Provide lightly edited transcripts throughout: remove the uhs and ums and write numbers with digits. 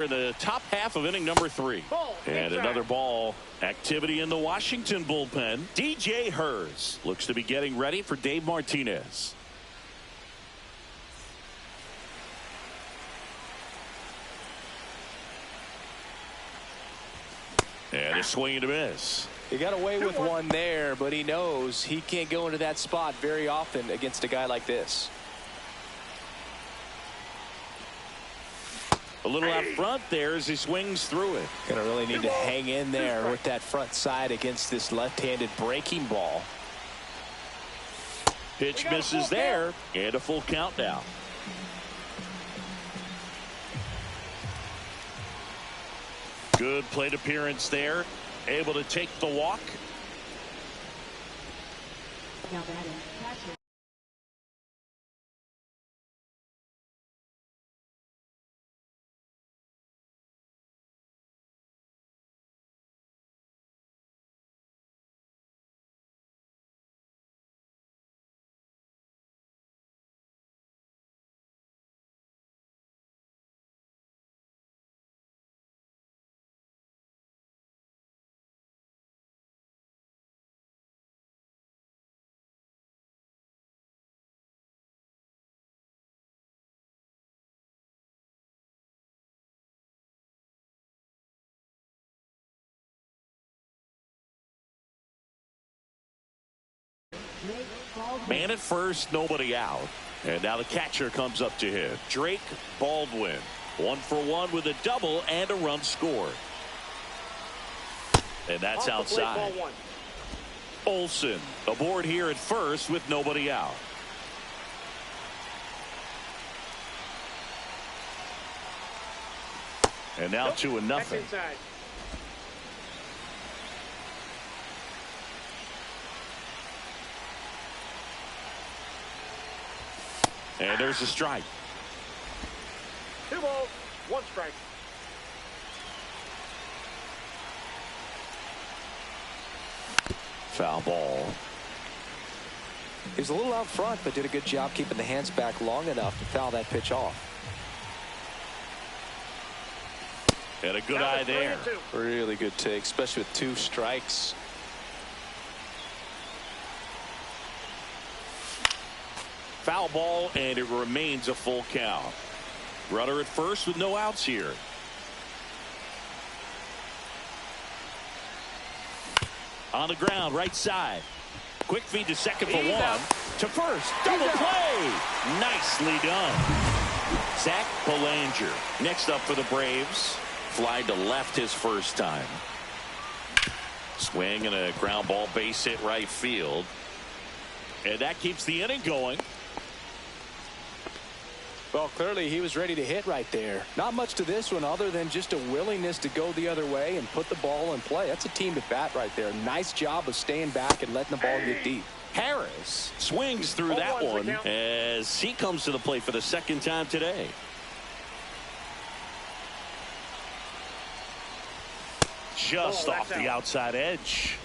In the top half of inning number 3. And another ball activity in the Washington bullpen. DJ Hers looks to be getting ready for Dave Martinez. And a swing and a miss. He got away with one there, but he knows he can't go into that spot very often against a guy like this. A little out front there as he swings through it. Gonna really need to hang in there with that front side against this left-handed breaking ball. Pitch misses there, and a full count now. Good plate appearance there. Able to take the walk. Now batting, catcher. Man at first, nobody out. And now the catcher comes up to hit. Drake Baldwin. 1 for 1 with a double and a run scored. And that's outside. Olsen aboard here at first with nobody out. And now 2-0. And there's a strike. 2 balls, 1 strike. Foul ball. He was a little out front, but did a good job keeping the hands back long enough to foul that pitch off. And a good eye there. Really good take, especially with 2 strikes. Foul ball, and it remains a full count. Runner at first with no outs here. On the ground, right side. Quick feed to second for 1. To first. Double play. Nicely done. Zach Belanger next up for the Braves. Fly to left his first time. Swing and a ground ball, base hit right field. And that keeps the inning going. Well, clearly he was ready to hit right there. Not much to this one other than just a willingness to go the other way and put the ball in play. That's a team at bat right there. Nice job of staying back and letting the ball get deep. Harris swings through that one as he comes to the plate for the second time today. Just off the outside edge.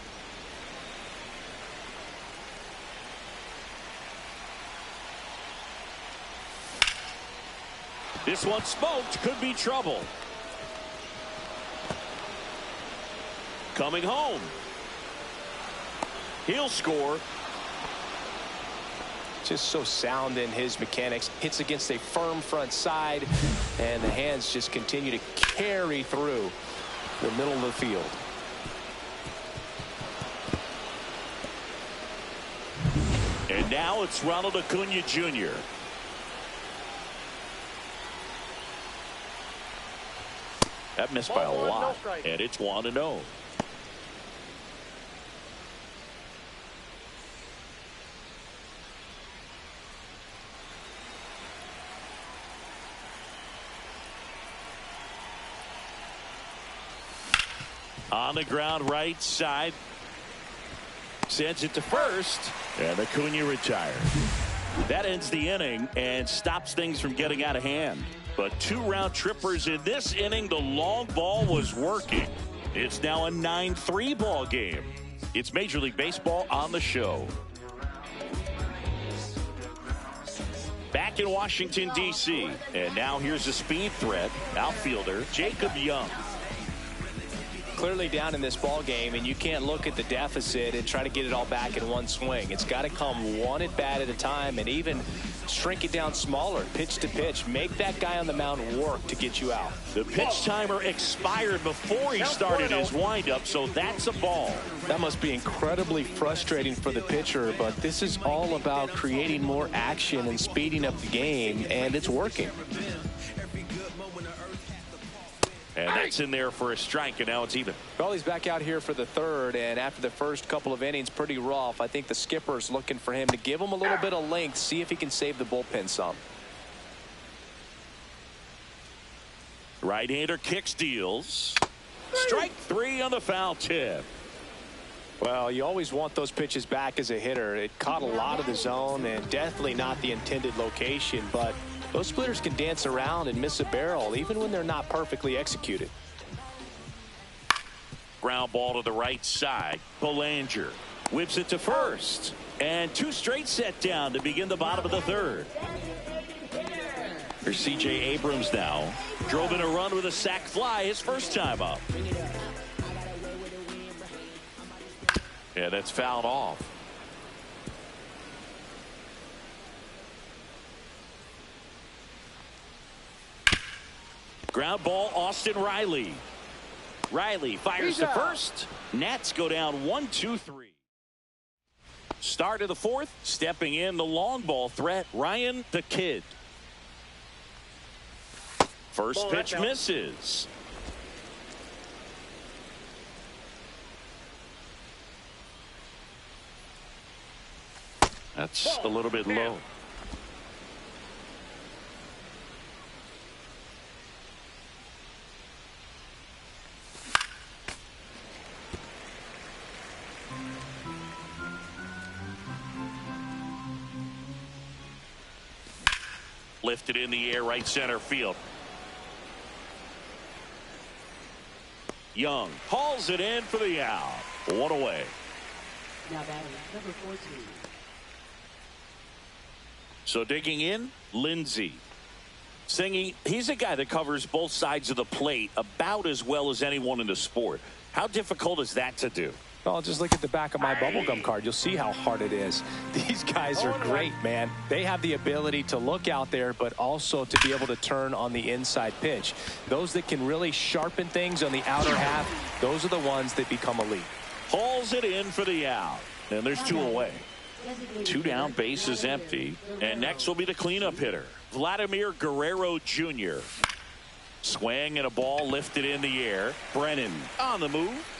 This one smoked, could be trouble. Coming home. He'll score. Just so sound in his mechanics. Hits against a firm front side, and the hands just continue to carry through the middle of the field. And now it's Ronald Acuna Jr. That missed by a lot, and it's 1-0. On the ground, right side. Sends it to first, and Acuna retired. That ends the inning and stops things from getting out of hand. But 2 round trippers in this inning. The long ball was working. It's now a 9-3 ball game. It's Major League Baseball on the show. Back back in Washington, D.C. And now here's a speed threat, outfielder Jacob Young. Clearly down in this ball game, and you can't look at the deficit and try to get it all back in one swing. It's got to come one at bat at a time, and even shrink it down smaller, pitch to pitch. Make that guy on the mound work to get you out. The pitch timer expired before he started his windup, so that's a ball. That must be incredibly frustrating for the pitcher, but this is all about creating more action and speeding up the game, and it's working. And that's in there for a strike, and now it's even. Well, he's back out here for the third, and after the first couple of innings, pretty rough. I think the skipper's looking for him to give him a little bit of length, see if he can save the bullpen some. Right-hander kicks, deals. Strike three on the foul tip. Well, you always want those pitches back as a hitter. It caught a lot of the zone and definitely not the intended location, but those splitters can dance around and miss a barrel even when they're not perfectly executed. Ground ball to the right side. Belanger whips it to first. And two straight set down to begin the bottom of the third. Here's C.J. Abrams now. Drove in a run with a sac fly his first time up. Yeah, that's fouled off. Ground ball, Austin Riley. Riley fires to first. Nats go down 1-2-3. Start of the fourth. Stepping in the long ball threat, Ryan the Kid. First pitch misses. That's a little bit low. Lifted in the air, right center field. Young hauls it in for the out. One away. Now batting, number 14. So digging in, Lindsey. Singing, he's a guy that covers both sides of the plate about as well as anyone in the sport. How difficult is that to do? Well, just look at the back of my bubblegum card. You'll see how hard it is. These guys are great, man. They have the ability to look out there, but also to be able to turn on the inside pitch. Those that can really sharpen things on the outer half, those are the ones that become elite. Hauls it in for the out. And there's two away. Two down, base is empty. And next will be the cleanup hitter, Vladimir Guerrero Jr. Swing and a ball lifted in the air. Brennan on the move.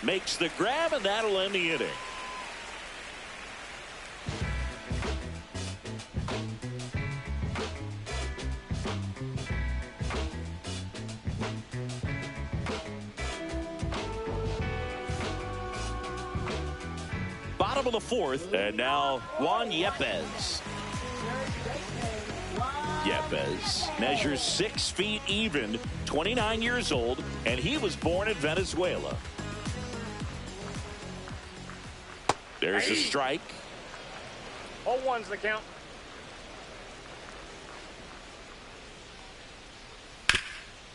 Makes the grab, and that'll end the inning. Bottom of the fourth, and now Juan Yepez. Yepez measures 6 feet even, 29 years old, and he was born in Venezuela. There's a strike. 0-1's the count.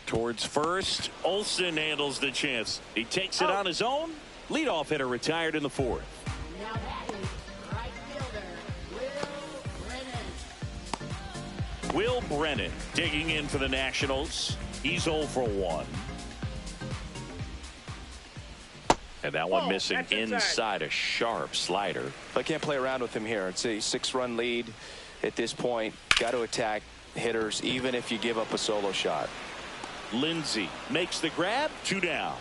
Towards first, Olsen handles the chance. He takes it on his own. Leadoff hitter retired in the fourth. Now batting, right fielder, Will Brennan. Will Brennan digging in for the Nationals. He's 0 for 1. And that one missing inside, a sharp slider. I can't play around with him here. It's a 6-run lead at this point. Got to attack hitters even if you give up a solo shot. Lindsey makes the grab, 2 down.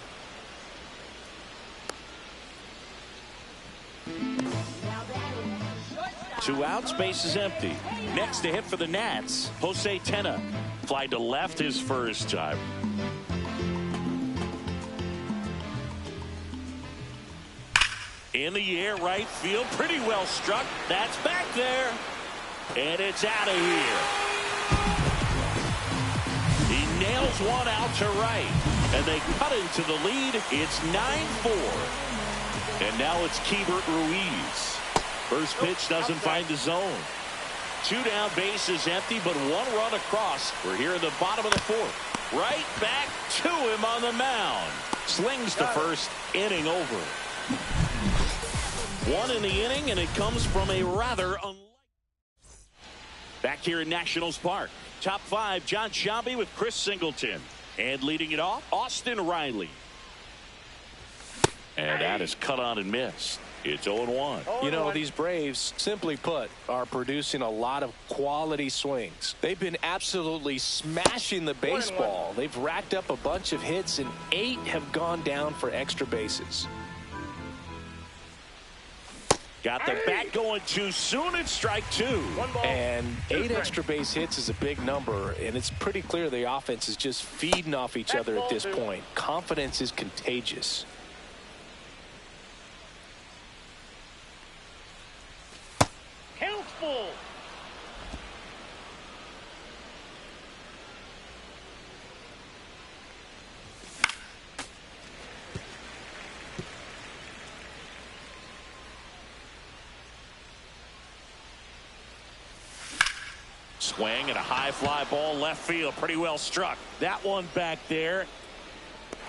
Now batting, shortstop. 2 outs, base is empty. Next to hit for the Nats, Jose Tena. Fly to left his first time. In the air, right field, pretty well struck. That's back there. And it's out of here. He nails one out to right. And they cut into the lead. It's 9-4. And now it's Keibert Ruiz. First pitch doesn't find the zone. 2 down, bases empty, but 1 run across. We're here in the bottom of the 4th. Right back to him on the mound. Slings the first inning over. 1 in the inning, and it comes from a rather unlikely. Back here in Nationals Park. Top 5, John Sciambi with Chris Singleton. And leading it off, Austin Riley. And that is cut on and missed. It's 0-1. You know, these Braves, simply put, are producing a lot of quality swings. They've been absolutely smashing the baseball. They've racked up a bunch of hits, and 8 have gone down for extra bases. Got the bat going too soon. It's strike 2. And 8 extra base hits is a big number, and it's pretty clear the offense is just feeding off each other at this point. Confidence is contagious. Count full. Swing and a high fly ball left field. Pretty well struck. That one back there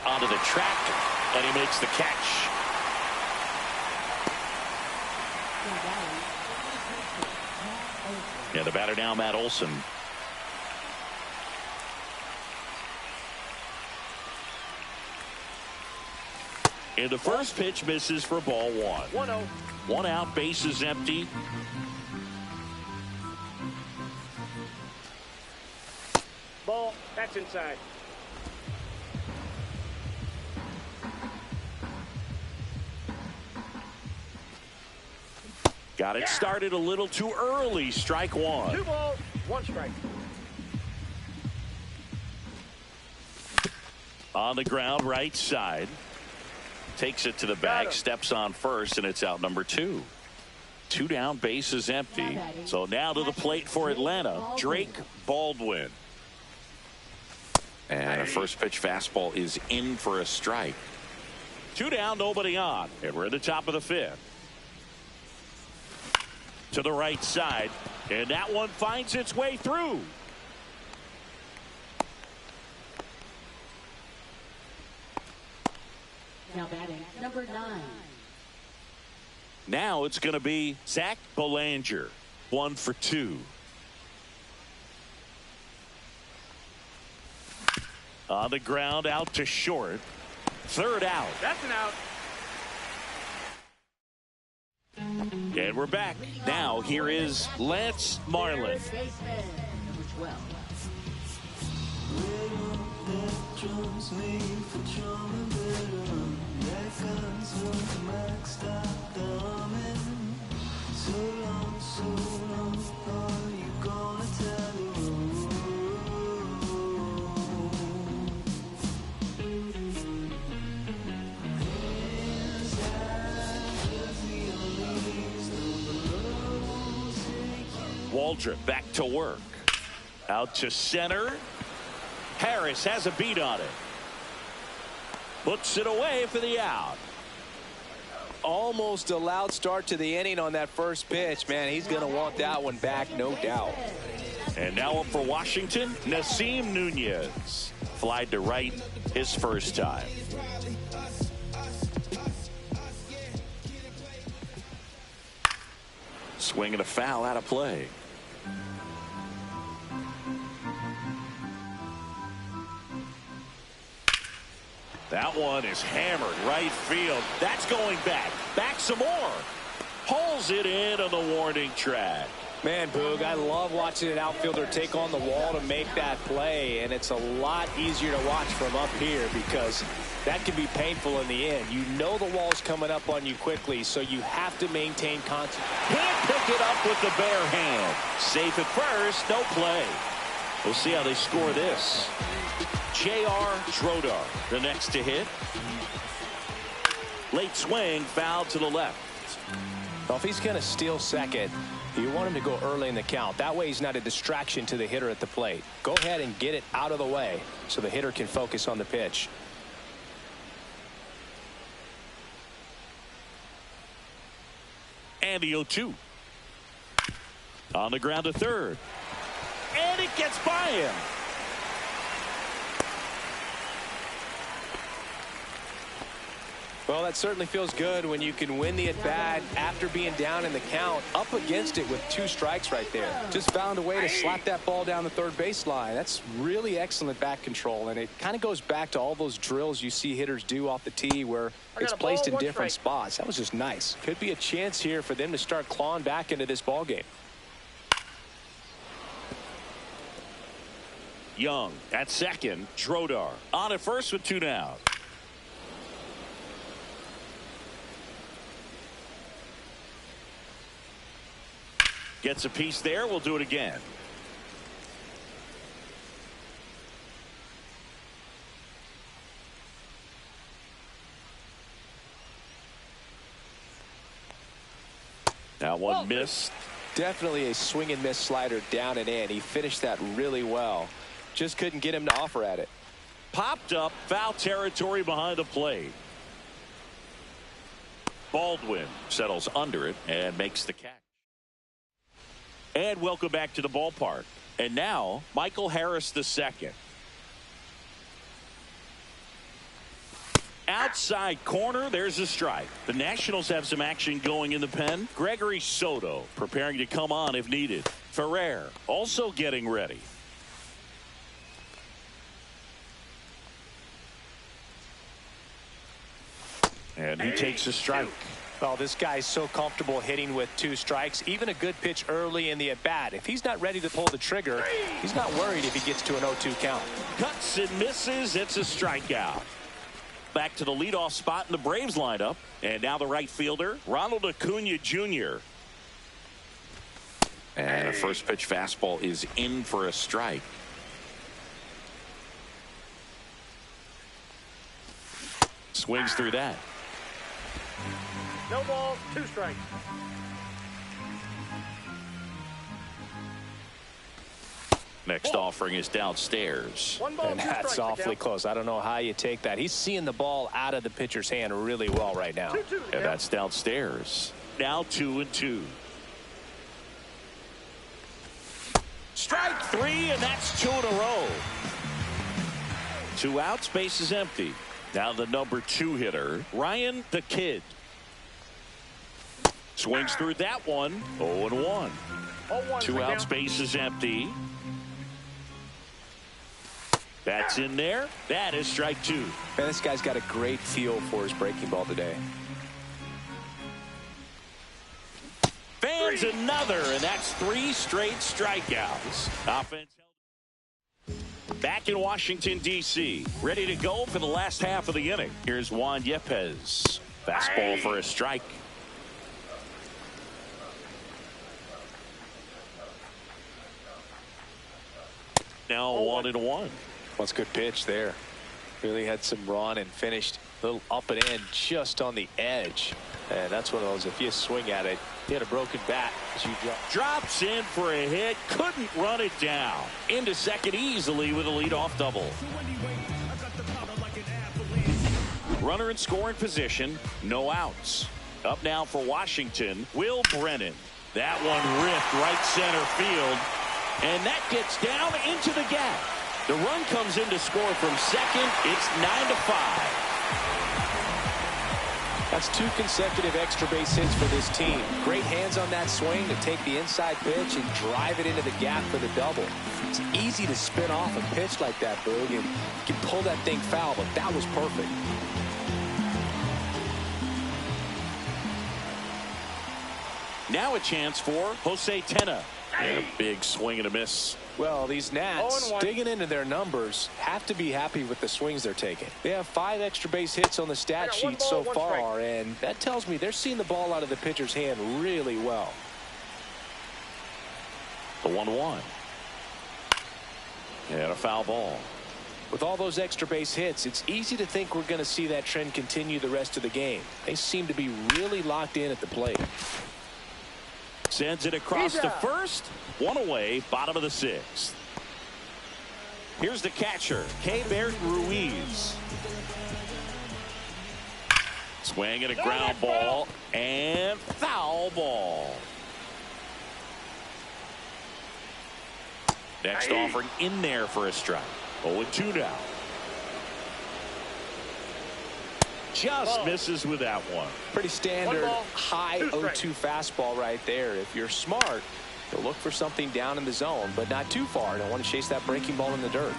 onto the tractor, and he makes the catch. Yeah, the batter now, Matt Olson. And the first pitch misses for ball 1. 1-0. 1 out, bases empty. Ball. That's inside. Got it started a little too early. Strike 1. 2 balls, 1 strike. On the ground, right side. Takes it to the bag, steps on first, and it's out number 2. 2 down, bases empty. So now to the plate for Atlanta, Drake Baldwin. And a first pitch fastball is in for a strike. 2 down, nobody on. And we're at the top of the 5th. To the right side, and that one finds its way through. Now batting, number 9. Now it's going to be Zach Belanger. 1 for 2. On the ground, out to short. 3rd out. That's an out. And we're back. Now here is Lance Marlin. Baseman, number 12. Waldrop back to work. Out to center. Harris has a beat on it. Puts it away for the out. Almost a loud start to the inning on that first pitch. Man, he's going to want that one back, no doubt. And now up for Washington, Nasim Nunez. Flied to right his first time. Swing and a foul out of play. That one is hammered right field. That's going back. Back some more. Pulls it in on the warning track. Man, Boog, I love watching an outfielder take on the wall to make that play, and it's a lot easier to watch from up here because that can be painful in the end. You know the wall's coming up on you quickly, so you have to maintain concentration. Can't pick it up with the bare hand. Safe at first, no play. We'll see how they score this. J.R. Schroeder, the next to hit. Late swing, foul to the left. Well, if he's going to steal second, you want him to go early in the count. That way he's not a distraction to the hitter at the plate. Go ahead and get it out of the way so the hitter can focus on the pitch. And the 0-2. On the ground to third. And it gets by him. Well, that certainly feels good when you can win the at-bat after being down in the count, up against it with 2 strikes right there. Just found a way to slap that ball down the third baseline. That's really excellent bat control, and it kind of goes back to all those drills you see hitters do off the tee where it's placed in different spots. That was just nice. Could be a chance here for them to start clawing back into this ball game. Young at second. Drodar on at first with 2 down. Gets a piece there. We'll do it again. That one missed. Definitely a swing and miss slider down and in. He finished that really well. Just couldn't get him to offer at it. Popped up, foul territory behind the plate. Baldwin settles under it and makes the catch. And welcome back to the ballpark. And now, Michael Harris II. Outside corner, there's a strike. The Nationals have some action going in the pen. Gregory Soto preparing to come on if needed. Ferrer also getting ready. And he takes a strike. Well, this guy's so comfortable hitting with 2 strikes. Even a good pitch early in the at-bat. If he's not ready to pull the trigger, he's not worried if he gets to an 0-2 count. Cuts and misses. It's a strikeout. Back to the leadoff spot in the Braves lineup. And now the right fielder, Ronald Acuna Jr. And a first pitch fastball is in for a strike. Swings through that. No ball, 2 strikes. Next offering is downstairs. 1 ball, And 2 that's strikes. awfully close. I don't know how you take that. He's seeing the ball out of the pitcher's hand really well right now. 2-2. And that's downstairs. Now 2-2. Strike 3, and that's 2 in a row. 2 outs, base is empty. Now the number 2 hitter, Ryan the Kid. Swings through that one. 0-1. 2 outs, base is empty. That's in there. That is strike 2. Man, this guy's got a great feel for his breaking ball today. Fans another, and that's 3 straight strikeouts. Offense back in Washington, D.C. Ready to go for the last half of the inning. Here's Juan Yepez. Fastball for a strike. Now 1-1. What's a good pitch there. Really had some run and finished a little up and in just on the edge. And that's one of those, if you swing at it, you had a broken bat. Drops in for a hit. Couldn't run it down. Into second easily with a leadoff double. Runner in scoring position. No outs. Up now for Washington, Will Brennan. That one ripped right center field. And that gets down into the gap. The run comes in to score from second. It's 9-5. That's 2 consecutive extra base hits for this team. Great hands on that swing to take the inside pitch and drive it into the gap for the double. It's easy to spin off a pitch like that, Boog, and you can pull that thing foul, but that was perfect. Now a chance for Jose Tena. And a big swing and a miss. Well, these Nats, digging into their numbers, have to be happy with the swings they're taking. They have 5 extra base hits on the stat sheet so far, and that tells me they're seeing the ball out of the pitcher's hand really well. The 1-1. And a foul ball. With all those extra base hits, it's easy to think we're going to see that trend continue the rest of the game. They seem to be really locked in at the plate. Sends it across to first. 1 away, bottom of the 6th. Here's the catcher, Keibert Ruiz. Swing and a ground ball and foul ball. Next offering in there for a strike. 0-2 now. Just misses with that one. Pretty standard high 0-2 fastball right there. If you're smart, you'll look for something down in the zone, but not too far. Don't want to chase that breaking ball in the dirt.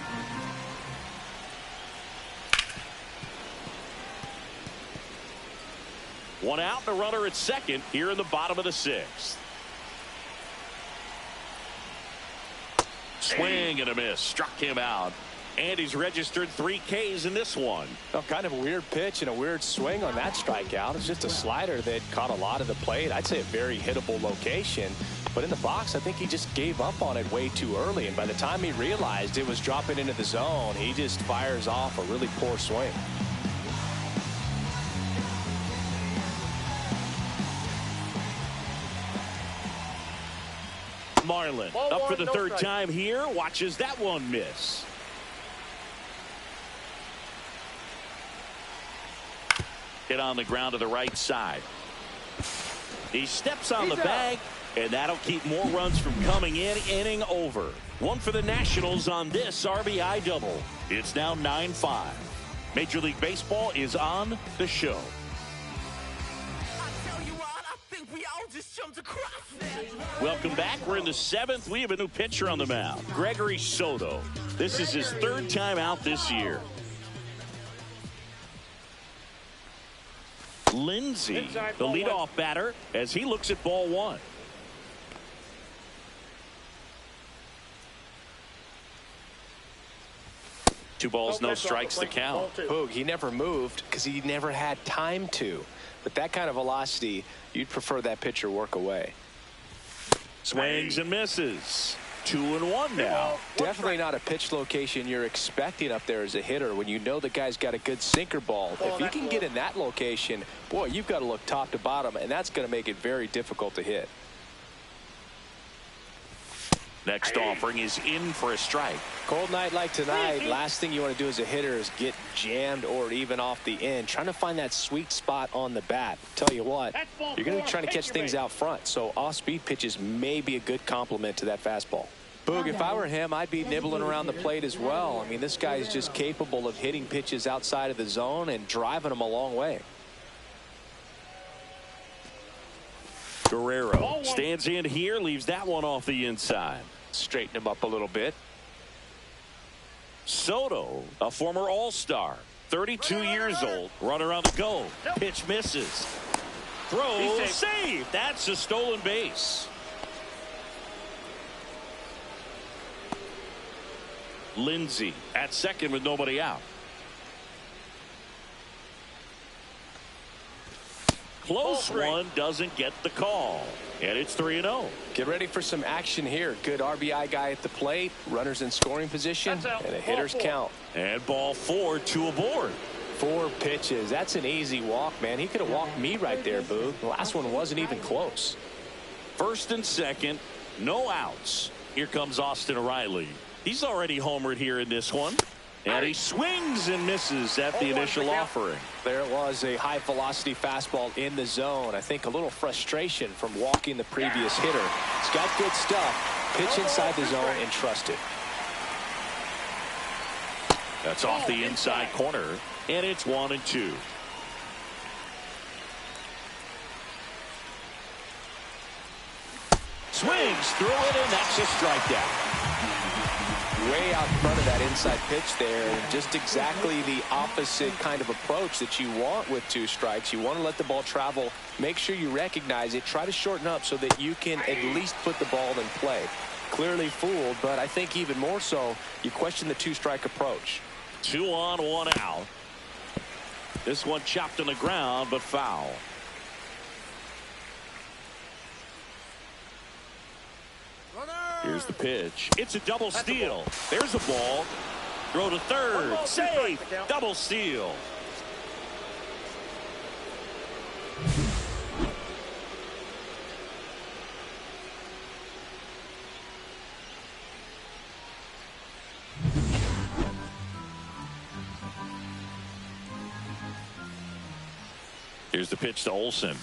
One out and a runner at second here in the bottom of the sixth. Swing and a miss. Struck him out. And he's registered 3 Ks in this one. Well, kind of a weird pitch and a weird swing on that strikeout. It's just a slider that caught a lot of the plate. I'd say a very hittable location. But in the box, I think he just gave up on it way too early. And by the time he realized it was dropping into the zone, he just fires off a really poor swing. Marlin up for the third time here. Watches that one miss. Hit on the ground to the right side. He steps on the bag, and that'll keep more runs from coming in. Inning over. One for the Nationals on this RBI double. It's now 9-5. Major League Baseball is on the show. Welcome back. We're in the 7th. We have a new pitcher on the mound, Gregory Soto. This is his 3rd time out this year. Lindsey, the leadoff batter, as he looks at ball 1. Two balls, no strikes to count. Boog, he never moved because he never had time to. With that kind of velocity, you'd prefer that pitcher work away. Swings and misses. 2-1 now. Definitely not a pitch location you're expecting up there as a hitter when you know the guy's got a good sinker ball. If he can get in that location, boy, you've got to look top to bottom, and that's going to make it very difficult to hit. Next offering is in for a strike. Cold night like tonight, last thing you want to do as a hitter is get jammed or even off the end. Trying to find that sweet spot on the bat. Tell you what, you're going to be trying to catch things out front, so off-speed pitches may be a good complement to that fastball. Boog, if I were him, I'd be nibbling around the plate as well. I mean, this guy is just capable of hitting pitches outside of the zone and driving them a long way. Guerrero stands in here, leaves that one off the inside. Straighten him up a little bit. Soto, a former All-Star, 32 years old, runner on the go. Pitch misses. Throw, save. That's a stolen base. Lindsey at second with nobody out. Close one, doesn't get the call. And it's 3-0. Get ready for some action here. Good RBI guy at the plate. Runners in scoring position. And a hitter's count. And ball 4, 2 aboard. 4 pitches. That's an easy walk, man. He could have walked me right there, Boo. The last one wasn't even close. First and second, no outs. Here comes Austin Riley. He's already homered here in this one. And he swings and misses at the initial offering. There it was, a high velocity fastball in the zone. I think a little frustration from walking the previous hitter. He's got good stuff. Pitch inside the zone and trust it. That's off the inside corner. And it's 1-2. Swings through it, and that's a strikeout. Way out front of that inside pitch there, and just exactly the opposite kind of approach that you want with 2 strikes. You want to let the ball travel, make sure you recognize it, try to shorten up so that you can at least put the ball in play. Clearly fooled, but I think even more so, you question the 2-strike approach. 2 on, 1 out. This one chopped on the ground, but foul. Here's the pitch. It's a double steal. There's a ball. Throw to third. Safe. Double steal. Here's the pitch to Olsen.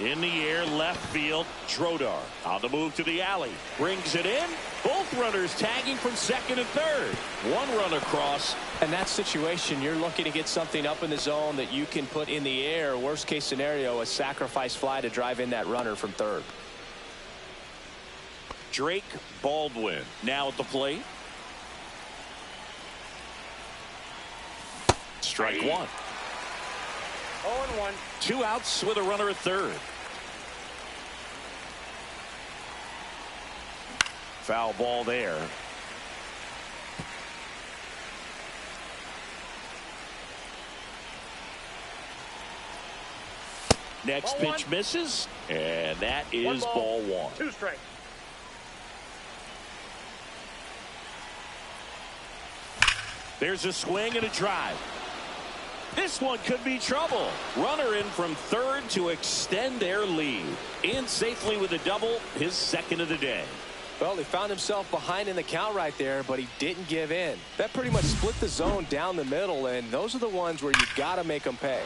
In the air, left field, Drodar on the move to the alley. Brings it in. Both runners tagging from second and third. One run across. In that situation, you're looking to get something up in the zone that you can put in the air. Worst case scenario, a sacrifice fly to drive in that runner from third. Drake Baldwin now at the plate. Strike one. 0-1. 2 outs with a runner at third. Foul ball there. Next Ball pitch one. misses, and that is ball one. 2 strikes. There's a swing and a drive. This one could be trouble. Runner in from third to extend their lead. In safely with a double, his second of the day. Well, he found himself behind in the count right there, but he didn't give in. That pretty much split the zone down the middle, and those are the ones where you got to make them pay.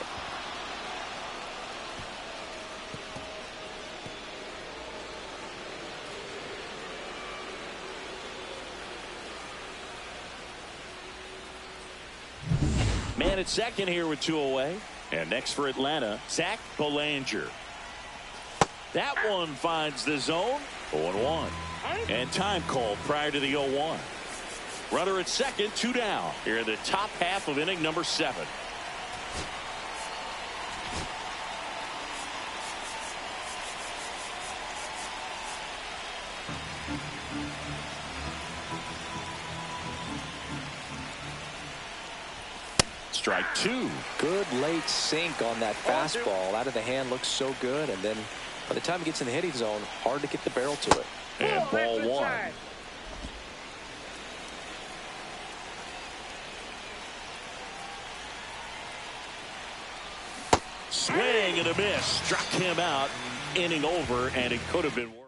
Man at second here with 2 away. And next for Atlanta, Zach Belanger. That one finds the zone. 0-1. And time called prior to the 0-1. Runner at second, 2 down. Here in the top half of inning number 7. Strike 2. Good late sink on that fastball. Out of the hand, looks so good, and then by the time it gets in the hitting zone, hard to get the barrel to it. And ball one. Swing and a miss. Struck him out. Inning over, and it could have been worse.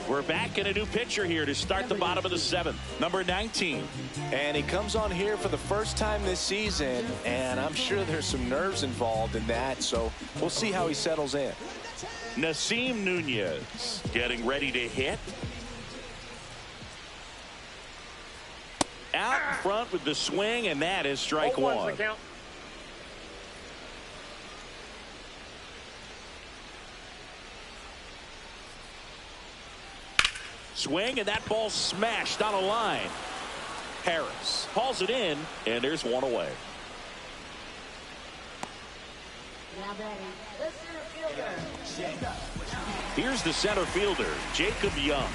We're back in a new pitcher here to start the bottom of the 7th. Number 19. And he comes on here for the first time this season, and I'm sure there's some nerves involved in that, so we'll see how he settles in. Nasim Nunez getting ready to hit. Out in front with the swing, and that is strike 1. Swing, and that ball smashed on a line. Harris hauls it in, and there's 1 away. Now batting, the center fielder, Jacob. Here's the center fielder, Jacob Young.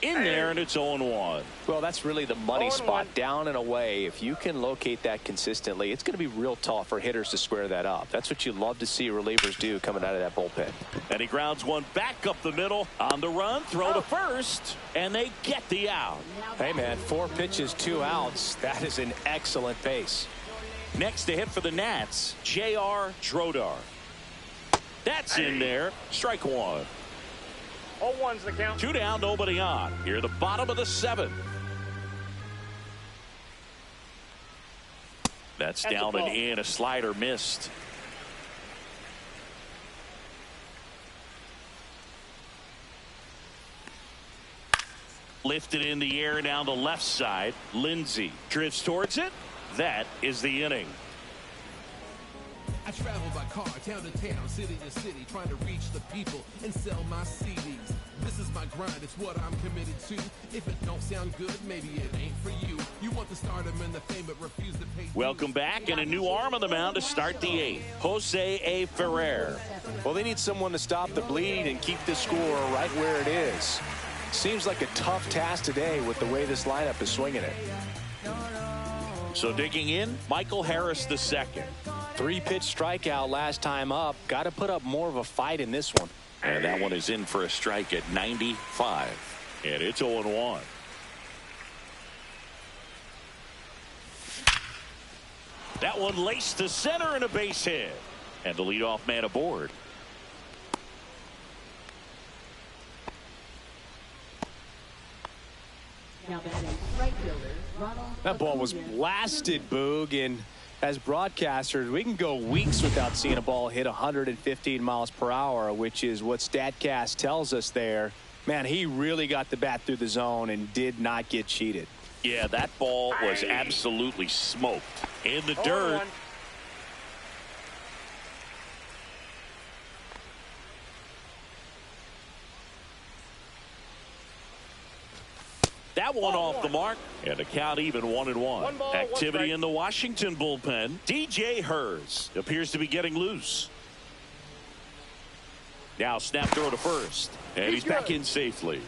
In there, and it's 0-1. Well, that's really the money spot, down and away. If you can locate that consistently, it's going to be real tough for hitters to square that up. That's what you love to see relievers do coming out of that bullpen. And he grounds one back up the middle. On the run, throw to first, and they get the out. Hey, man, 4 pitches, 2 outs. That is an excellent pace. Next to hit for the Nats, J.R. Drodar. That's in there. Strike 1. 0-1's the count. 2 down, nobody on. Here, the bottom of the 7th. That's down and in. A slider missed. Lifted in the air down the left side. Lindsey drifts towards it. That is the inning. I travel by car, town to town, city to city, trying to reach the people and sell my CDs. This is my grind, it's what I'm committed to. If it don't sound good, maybe it ain't for you. You want the stardom and the fame, but refuse to pay. Welcome back, and a new arm on the mound to start the 8th. Jose A. Ferrer. Well, they need someone to stop the bleed and keep the score right where it is. Seems like a tough task today with the way this lineup is swinging it. So digging in, Michael Harris II. 3-pitch strikeout last time up. Got to put up more of a fight in this one. And that one is in for a strike at 95. And it's 0-1. That one laced to center and a base hit. And the leadoff man aboard. Now batting, right fielder, Ronald That ball was Acuna. blasted, Boog, and as broadcasters, we can go weeks without seeing a ball hit 115 miles per hour, which is what StatCast tells us there. Man, he really got the bat through the zone and did not get cheated. Yeah, that ball was absolutely smoked in the dirt. That one off the mark, and the count even 1-1. Activity in the Washington bullpen. DJ Hers appears to be getting loose. Now snap throw to first, and he's back in safely.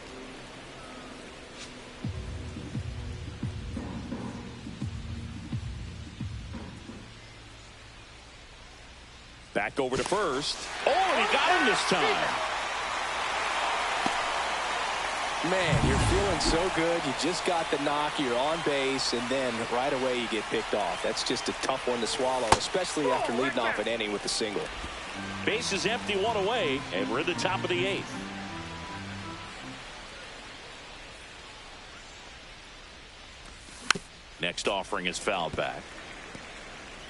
Back over to first. Oh, and he got him this time. Man, you're feeling so good. You just got the knock. You're on base, and then right away you get picked off. That's just a tough one to swallow, especially after leading off an inning with a single. Base is empty, one away, and we're in the top of the 8th. Next offering is fouled back.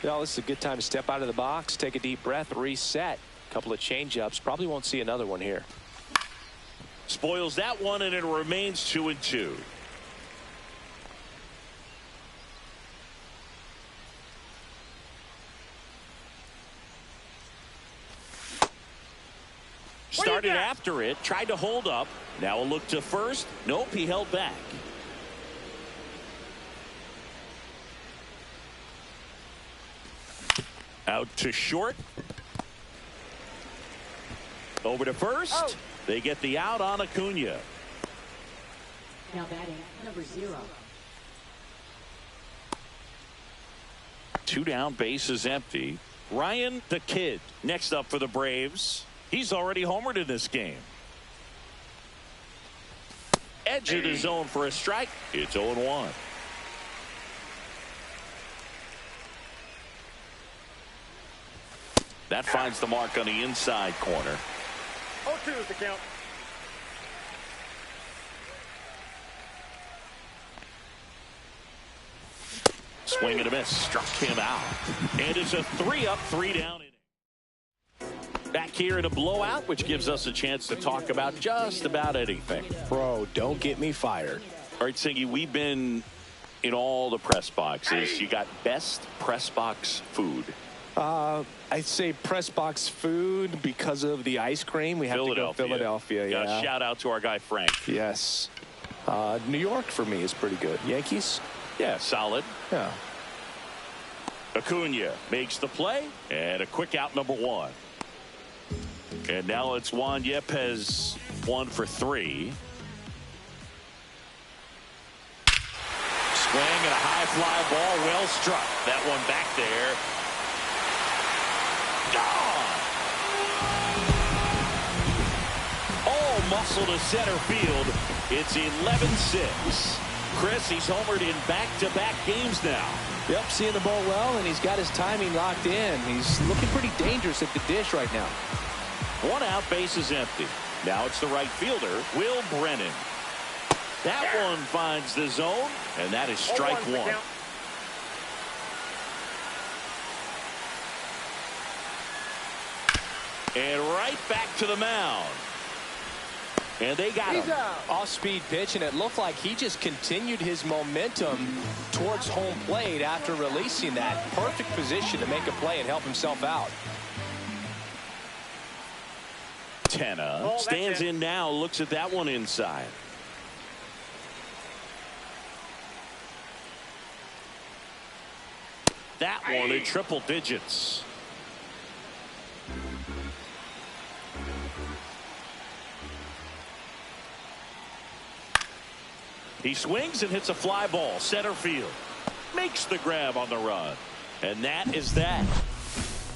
You know, this is a good time to step out of the box, take a deep breath, reset. A couple of change-ups. Probably won't see another one here. Spoils that one, and it remains 2-2. Started after it, tried to hold up. Now a look to first. Nope, he held back. Out to short. Over to first. Oh. They get the out on Acuna. Now batting, number 0. 2 down, base is empty. Ryan the Kid next up for the Braves. He's already homered in this game. Edge of the zone for a strike. It's 0-1. That finds the mark on the inside corner. 0-2 is the count. Swing and a miss. Struck him out. And it's a 3-up, 3-down inning. Back here in a blowout, which gives us a chance to talk about just about anything. Bro, don't get me fired. All right, Singy, we've been in all the press boxes. You got best press box food. I'd say press box food because of the ice cream. We have to go Philadelphia. Yeah. Shout out to our guy Frank. Yes. New York for me is pretty good. Yankees? Yeah, solid. Yeah. Acuna makes the play, and a quick out, number 1. And now it's Juan Yepez, 1 for 3. Swing and a high fly ball, well struck. That one back there. Gone! All muscle to center field. It's 11-6. Chris, he's homered in back-to-back games now. Yep, seeing the ball well, and he's got his timing locked in. He's looking pretty dangerous at the dish right now. 1 out, base is empty. Now it's the right fielder, Will Brennan. That one finds the zone, and that is strike 1. And right back to the mound. And they got him. Off-speed pitch, and it looked like he just continued his momentum towards home plate after releasing that. Perfect position to make a play and help himself out. Tenna stands in now, looks at that one inside. That one in triple digits. He swings and hits a fly ball, center field. Makes the grab on the run. And that is that.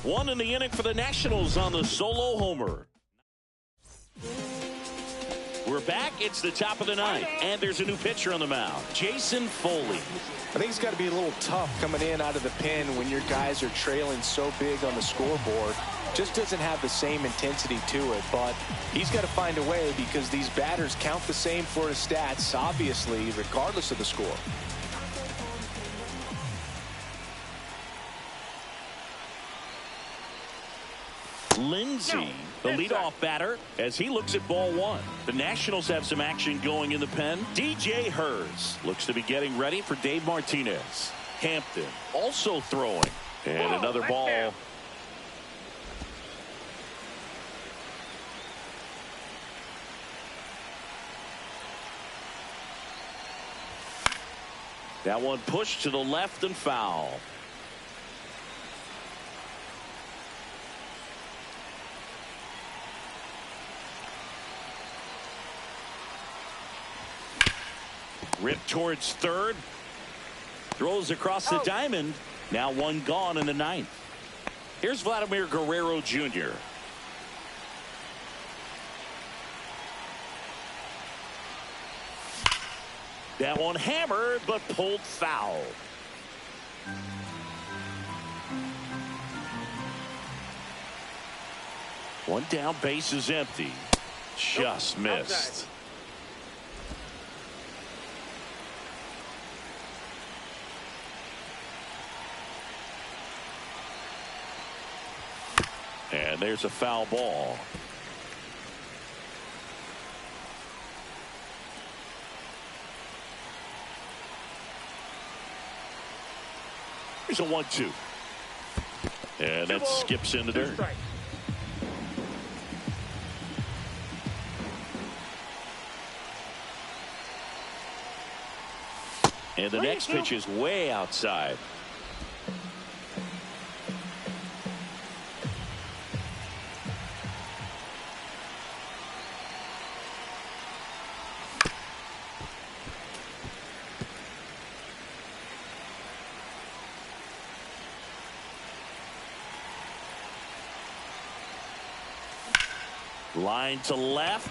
1 in the inning for the Nationals on the solo homer. We're back. It's the top of the 9th, and there's a new pitcher on the mound, Jason Foley. I think it's got to be a little tough coming in out of the pen when your guys are trailing so big on the scoreboard. Just doesn't have the same intensity to it, but he's got to find a way because these batters count the same for his stats, obviously, regardless of the score. Lindsey, the leadoff batter, as he looks at ball one. The Nationals have some action going in the pen. DJ Hers looks to be getting ready for Dave Martinez. Hampton also throwing. And another ball. That one pushed to the left and foul. Ripped towards third. Throws across the diamond. Now one gone in the ninth. Here's Vladimir Guerrero Jr. That one hammered but pulled foul. One down, base is empty. Just missed. And there's a foul ball. Here's a 1-2. And that skips in the dirt. And the next pitch is way outside. Line to left.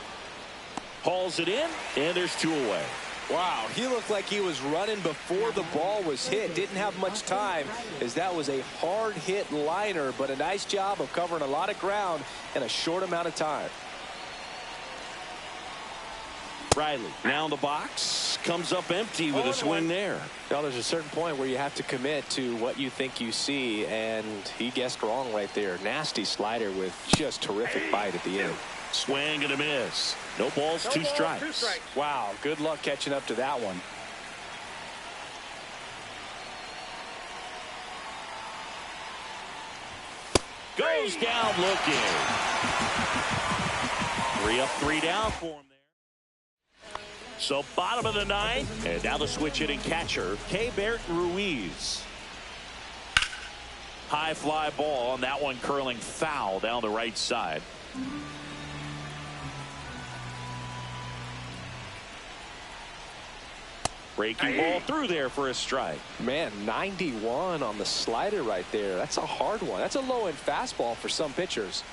Hauls it in, and there's two away. Wow, he looked like he was running before the ball was hit. Didn't have much time, as that was a hard hit liner, but a nice job of covering a lot of ground in a short amount of time. Riley now in the box, comes up empty with a swing there. Well, there's a certain point where you have to commit to what you think you see, and he guessed wrong right there. Nasty slider with just terrific bite at the end. Swing and a miss. No balls, two strikes. Wow, good luck catching up to that one. Goes down looking. 3 up, 3 down for him there. So bottom of the ninth, and now the switch hitting catcher, Keibert Ruiz. High fly ball, and that one curling foul down the right side. Breaking ball through there for a strike. Man, 91 on the slider right there. That's a hard one. That's a low-end fastball for some pitchers.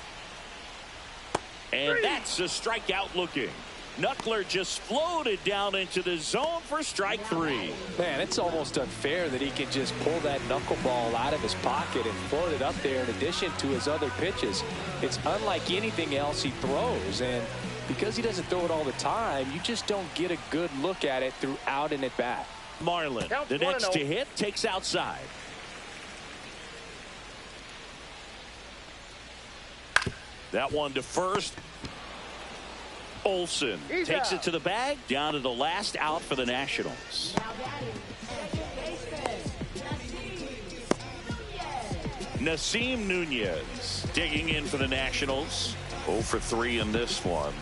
And that's a strikeout looking. Knuckler just floated down into the zone for strike 3. Man, it's almost unfair that he can just pull that knuckleball out of his pocket and float it up there in addition to his other pitches. It's unlike anything else he throws, and because he doesn't throw it all the time, you just don't get a good look at it throughout an at-bat. Marlin, the next to hit, takes outside. That one to first. Olsen takes it to the bag, down to the last out for the Nationals. Nasim Nunez digging in for the Nationals. 0 for 3 in this one.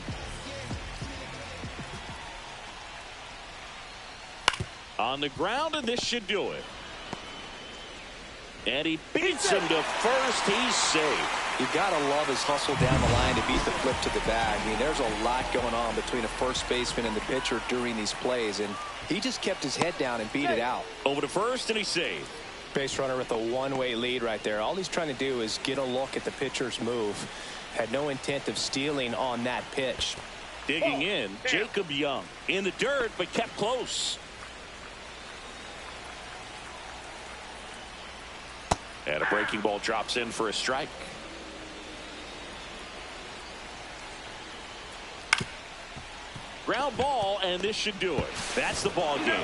On the ground, and this should do it. And he beats him to first. He's safe. You got to love his hustle down the line to beat the flip to the bag. I mean, there's a lot going on between a first baseman and the pitcher during these plays, and he just kept his head down and beat it out. Over to first, and he's safe. Base runner with a one-way lead right there. All he's trying to do is get a look at the pitcher's move. Had no intent of stealing on that pitch. Digging in, Jacob Young in the dirt, but kept close. And a breaking ball drops in for a strike. Ground ball, and this should do it. That's the ball game.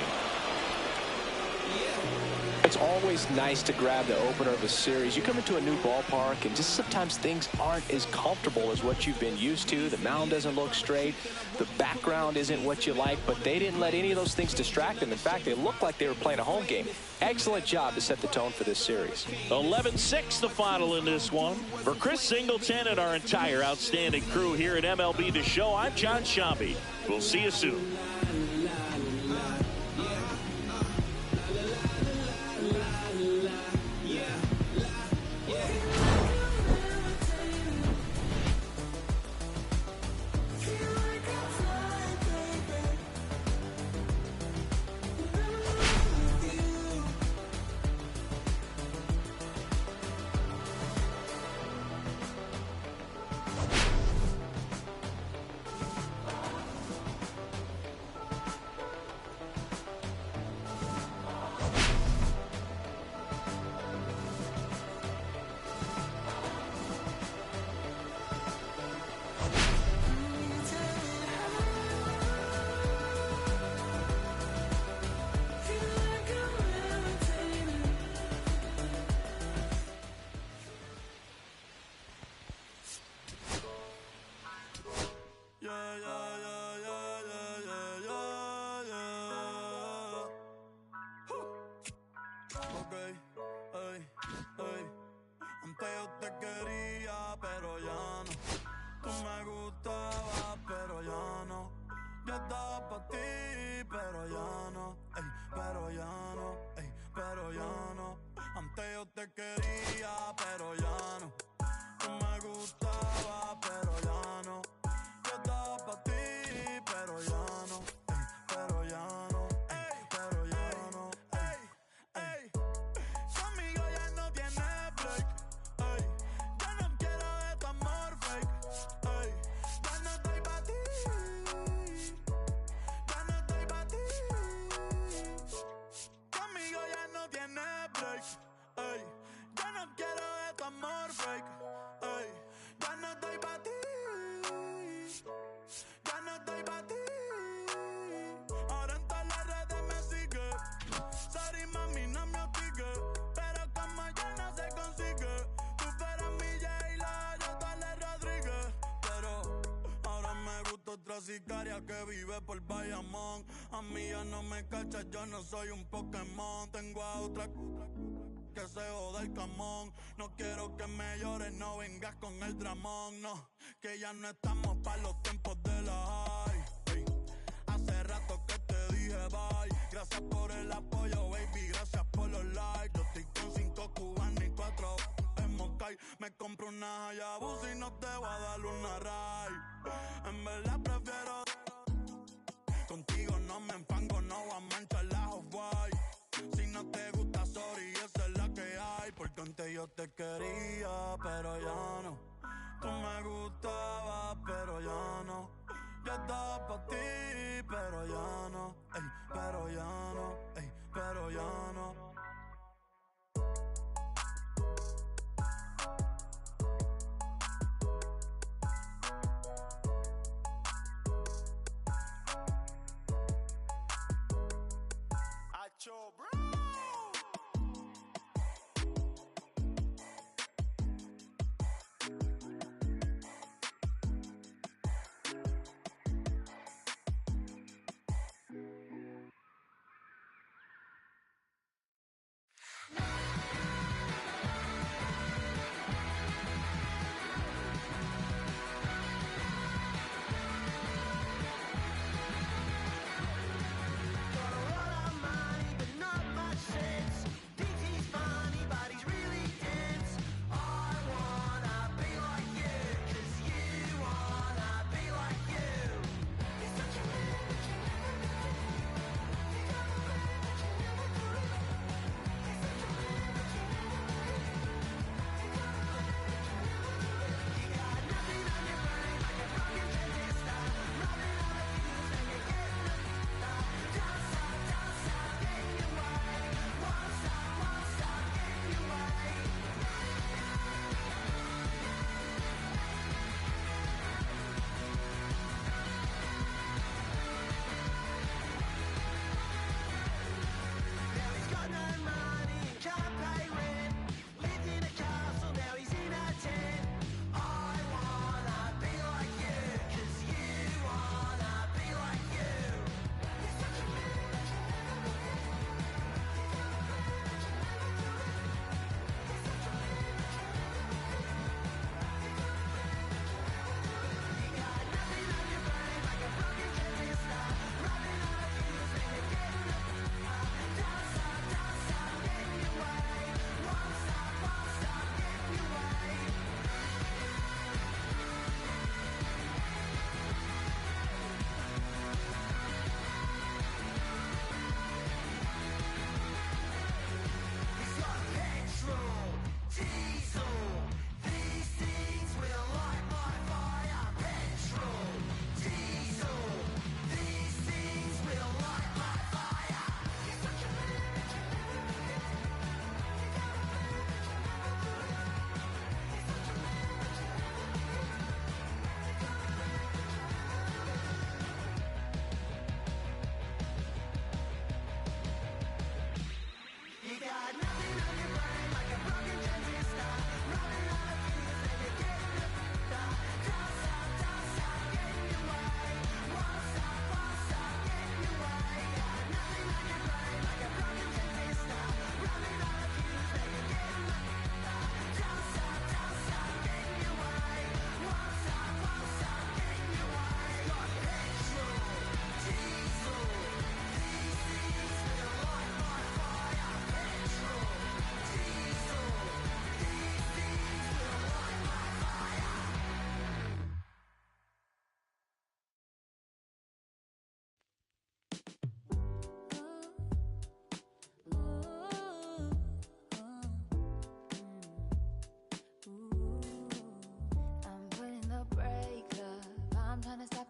It's always nice to grab the opener of a series. You come into a new ballpark, and just sometimes things aren't as comfortable as what you've been used to. The mound doesn't look straight. The background isn't what you like, but they didn't let any of those things distract them. In fact, they looked like they were playing a home game. Excellent job to set the tone for this series. 11-6 the final in this one. For Chris Singleton and our entire outstanding crew here at MLB The Show, I'm John Shambi. We'll see you soon. Antes yo te quería, pero ya no. Tú me gustabas, pero ya no. Yo estaba pa' ti, pero ya no. Ey, pero ya no, ey, pero ya no. Antes yo te quería, pero ya no. Tú me gustabas, pero ya no. Yo estaba pa' ti, pero ya no. Ey, pero ya no, ey, pero ya no. Ey, ey. Conmigo ya no tiene break. Ey, ya no quiero de tu amor fake. Ey, ya no estoy pa' ti. Ya no estoy pa' ti. Conmigo ya no tiene break. Ey, ya no quiero de tu amor fake. Ey, ya no estoy pa' ti. Ya no estoy pa' ti. Ahora en todas las redes me sigue. Sorry mami, no me hostigué. Pero como ya no se consigue. Tú fueras mi J-Lo, yo Dale Rodríguez. Pero ahora me gusta otra sicaria que vive por Bayamón. A mí ya no me cachas, yo no soy un Pokémon. Tengo a otra que se joda el camón. No quiero que me llores, no vengas con el dramón. No, que ya no estamos pa' los tiempos de la high. Ey, hace rato que te dije bye. Gracias por el apoyo, baby, gracias por los likes. Yo estoy con 5 cubanos y 4 en Moscay. Me compro una Hayabusa y no te voy a dar una ride. En verdad prefiero contigo, no me enfango, no voy a manchar la Hawaii. Si no te gusta, sorry, esa es la que hay. Porque antes yo te quería, pero ya no. Tú me gustabas, pero ya no. Yo estaba pa' ti, pero ya no. Ey, pero ya no, ey, pero ya no. Acho, bro.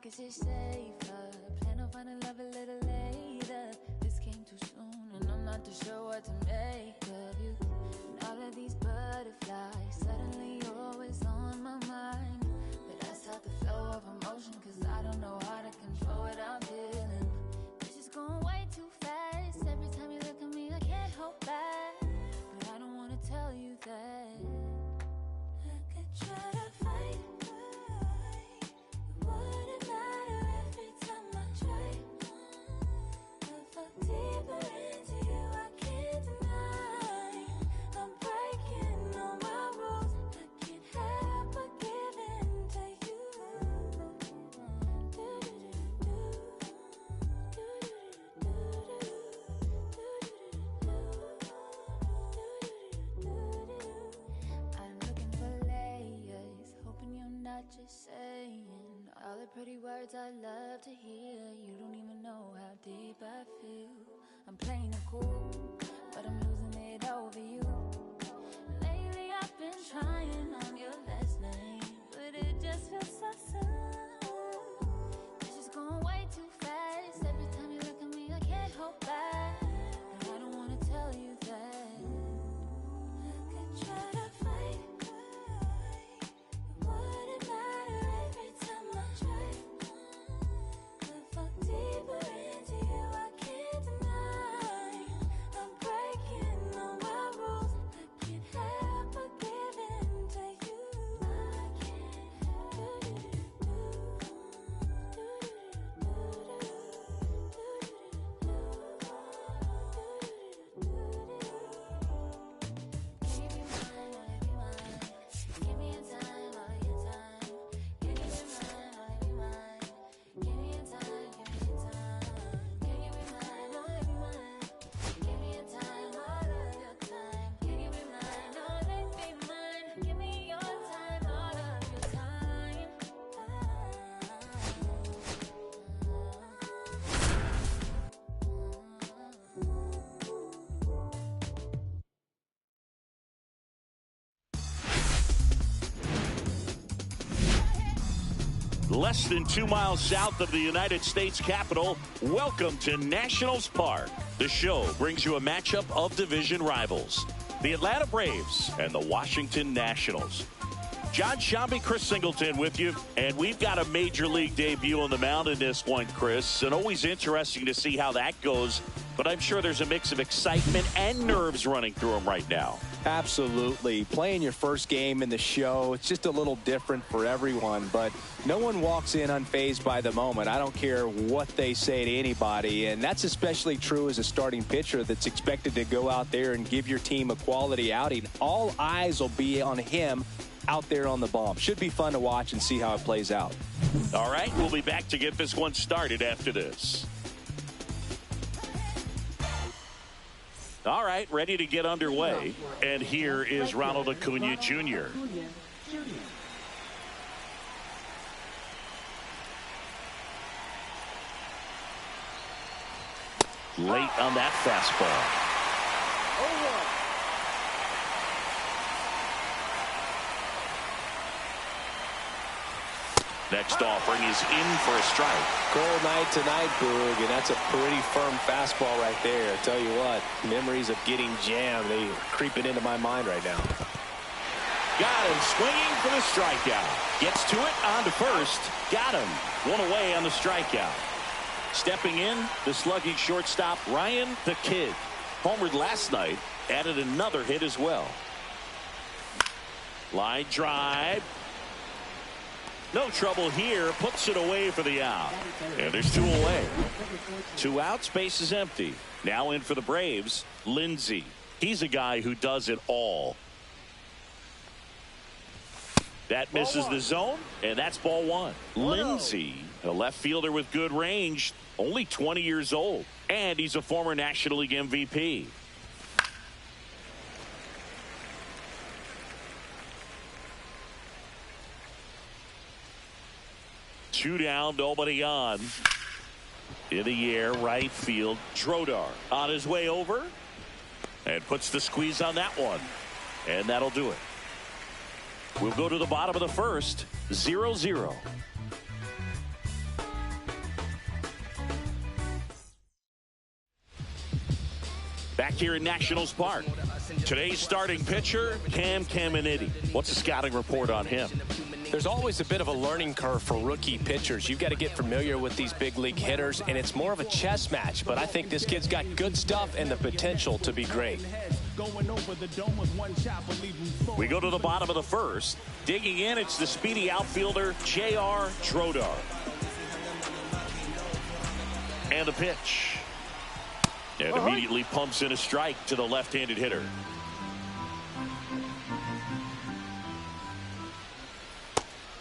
guess it's safer. Plan on finding love a little later. This came too soon, and I'm not too sure what to make of you. And all of these butterflies, suddenly you're always on my mind. But I stop the flow of emotion, cause I don't know how to control what I'm feeling. This is going way too fast. Every time you look at me, I can't hold back. But I don't wanna tell you that. I could try to fight, it wouldn't matter every time I try. I fall deeper into you, I can't deny. I'm breaking all my rules, I can't help but give in to you. I'm looking for layers, hoping you're not just saying all the pretty words I love to hear. You don't even know how deep I feel. I'm playing it cool, but I'm losing it over you. Lately I've been trying on your last name, but it just feels so soon. This is going way too fast. Every time you look at me, I can't hold back. But I don't wanna tell you that. I could try to fight, it wouldn't matter every time I try. I fall deeper into you, I can't deny. I'm breaking all my rules, I can't help but give in to you. I Give me a time, all of your time. Can you be mine, all of your mind? Give me a time, give me a time. Can you be mine, all of your mind? Give me a time, all of your time. Can you be mine, all of your mind? Give me your time, all of your time. Less than 2 miles south of the United States Capitol, welcome to Nationals Park. The show brings you a matchup of division rivals, the Atlanta Braves and the Washington Nationals. John Shambi, Chris Singleton with you, and we've got a major league debut on the mound in this one, Chris, and always interesting to see how that goes, but I'm sure there's a mix of excitement and nerves running through him right now. Absolutely. Playing your first game in the show, it's just a little different for everyone, but no one walks in unfazed by the moment. I don't care what they say to anybody, and that's especially true as a starting pitcher that's expected to go out there and give your team a quality outing. All eyes will be on him out there on the bomb. Should be fun to watch and see how it plays out. All right, we'll be back to get this one started after this. All right, ready to get underway. And here is Ronald Acuna Jr. Late on that fastball. Next offering is in for a strike. Cold night tonight, Boog, and that's a pretty firm fastball right there. I tell you what, memories of getting jammed, they are creeping into my mind right now. Got him swinging for the strikeout. Gets to it, on to first. Got him. One away on the strikeout. Stepping in, the sluggy shortstop, Ryan the Kid. Homered last night, added another hit as well. Line drive. No trouble here, puts it away for the out. And there's two away. 2 outs, base is empty. Now in for the Braves, Lindsey. He's a guy who does it all. That misses the zone, and that's ball one. Lindsey, a left fielder with good range, only 20 years old, and he's a former National League MVP. Two down, nobody on. In the air, right field, Drodar on his way over and puts the squeeze on that one, and that'll do it. We'll go to the bottom of the first, 0-0. Back here in Nationals Park. Today's starting pitcher, Cam Caminiti. What's the scouting report on him? There's always a bit of a learning curve for rookie pitchers. You've got to get familiar with these big league hitters, and it's more of a chess match. But I think this kid's got good stuff and the potential to be great. We go to the bottom of the first. Digging in, it's the speedy outfielder, J.R. Trodar. And the pitch. And immediately pumps in a strike to the left-handed hitter.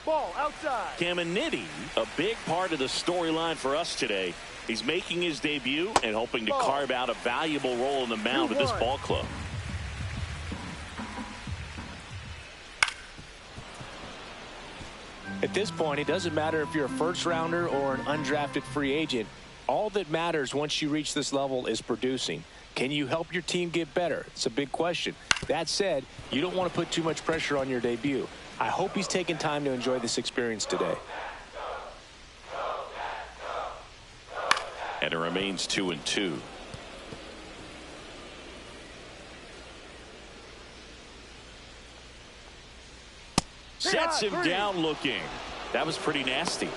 Ball outside. Caminiti, a big part of the storyline for us today. He's making his debut and hoping to carve out a valuable role in the mound of this ball club. At this point, it doesn't matter if you're a first rounder or an undrafted free agent. All that matters once you reach this level is producing. Can you help your team get better? It's a big question. That said, you don't want to put too much pressure on your debut. I hope he's taking time to enjoy this experience today. And it remains 2-2. Sets him down looking. That was pretty nasty.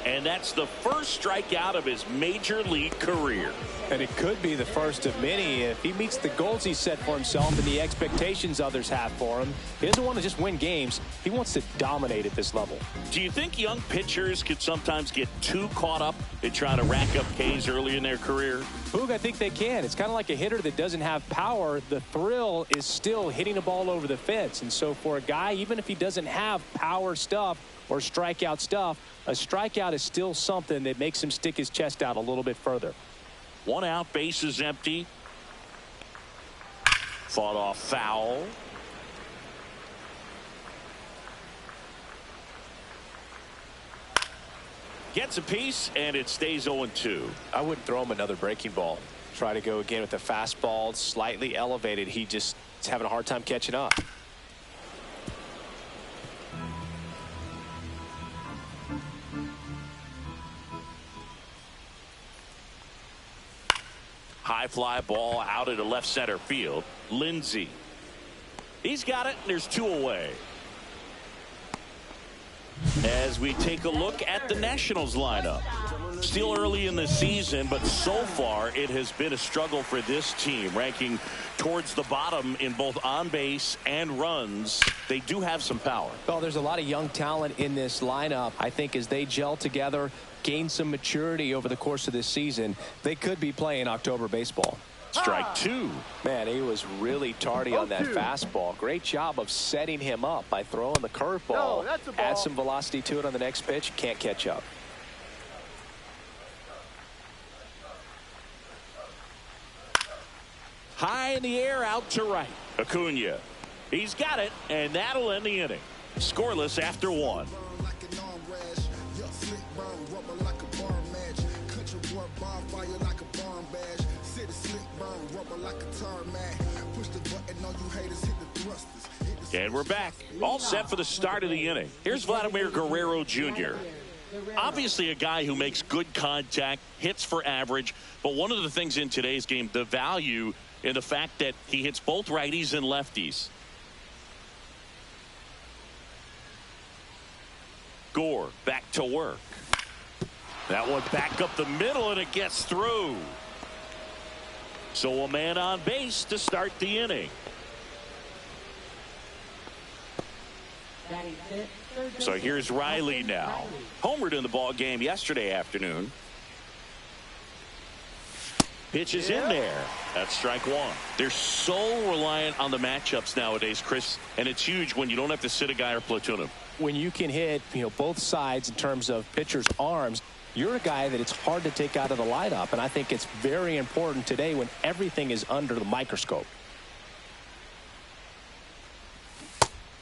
And that's the first strikeout of his major league career. And it could be the first of many if he meets the goals he set for himself and the expectations others have for him. He doesn't want to just win games. He wants to dominate at this level. Do you think young pitchers could sometimes get too caught up in trying to rack up Ks early in their career? Boog, I think they can. It's kind of like a hitter that doesn't have power. The thrill is still hitting a ball over the fence. And so for a guy, even if he doesn't have power stuff or strikeout stuff, a strikeout is still something that makes him stick his chest out a little bit further. 1 out, base is empty. Fought off foul. Gets a piece, and it stays 0-2. I wouldn't throw him another breaking ball. Try to go again with the fastball, slightly elevated. He just is having a hard time catching up. High fly ball out into left center field. Lindsey. He's got it, and there's 2 away. As we take a look at the Nationals lineup. Still early in the season, but so far it has been a struggle for this team, ranking towards the bottom in both on base and runs. They do have some power. Well, there's a lot of young talent in this lineup. I think as they gel together, gain some maturity over the course of this season, they could be playing October baseball. Strike 2. Man, he was really tardy on that fastball. Great job of setting him up by throwing the curveball. Add some velocity to it on the next pitch. Can't catch up. High in the air, out to right. Acuna. He's got it, and that'll end the inning. Scoreless after 1. And we're back. All set for the start of the inning. Here's Vladimir Guerrero Jr. Obviously a guy who makes good contact, hits for average, but one of the things in today's game, the value in the fact that he hits both righties and lefties. Gore back to work. That one back up the middle, and it gets through. So a man on base to start the inning. So here's Riley now. Homered in the ball game yesterday afternoon. Pitch is in there. That's strike 1. They're so reliant on the matchups nowadays, Chris, and it's huge when you don't have to sit a guy or platoon him. When you can hit, both sides in terms of pitchers' arms, you're a guy that it's hard to take out of the lineup, and I think it's very important today when everything is under the microscope.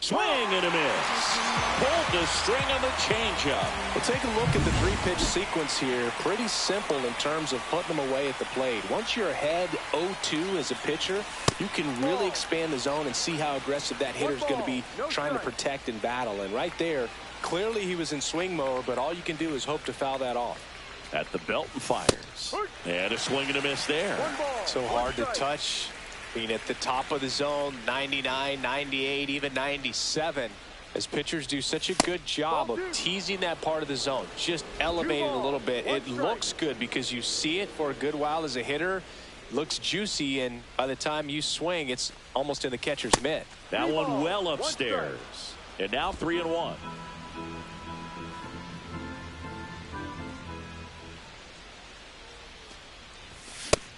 Swing and a miss. Pulled the string on the changeup. Well, take a look at the 3-pitch sequence here. Pretty simple in terms of putting them away at the plate. Once you're ahead 0-2 as a pitcher, you can really expand the zone and see how aggressive that hitter's going to be trying to protect and battle. And right there, clearly he was in swing mode, but all you can do is hope to foul that off. at the belt and fires. And a swing and a miss there. So hard to touch. Being at the top of the zone, 99, 98, even 97. As pitchers do such a good job of teasing that part of the zone, just elevating a little bit. It looks good because you see it for a good while as a hitter. Looks juicy, and by the time you swing, it's almost in the catcher's mitt. That one well upstairs. And now 3-1.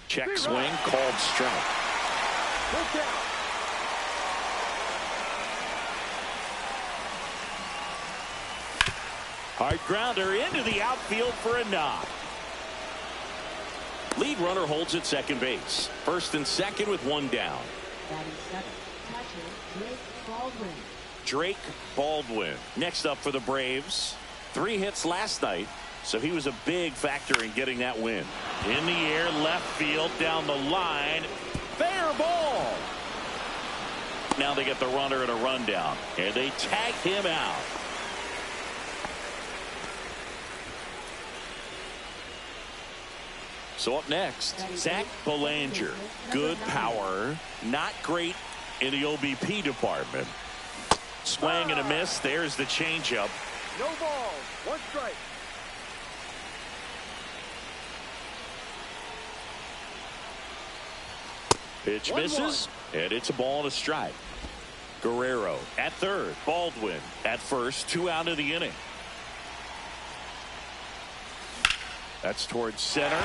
Check swing, called strike. Hard grounder into the outfield for a knock. Lead runner holds at second base. First and second with one down. Batting second, catcher Drake Baldwin. Drake Baldwin next up for the Braves. 3 hits last night, so he was a big factor in getting that win. In the air, left field, down the line. Fair ball. Now they get the runner and a rundown, and they tag him out. So up next, Zach Belanger. Good power, not great in the OBP department. Swing and a miss. There's the changeup. No balls. 1 strike. Pitch misses, and it's a ball and a strike. Guerrero at third. Baldwin at first. 2 out of the inning. That's towards center.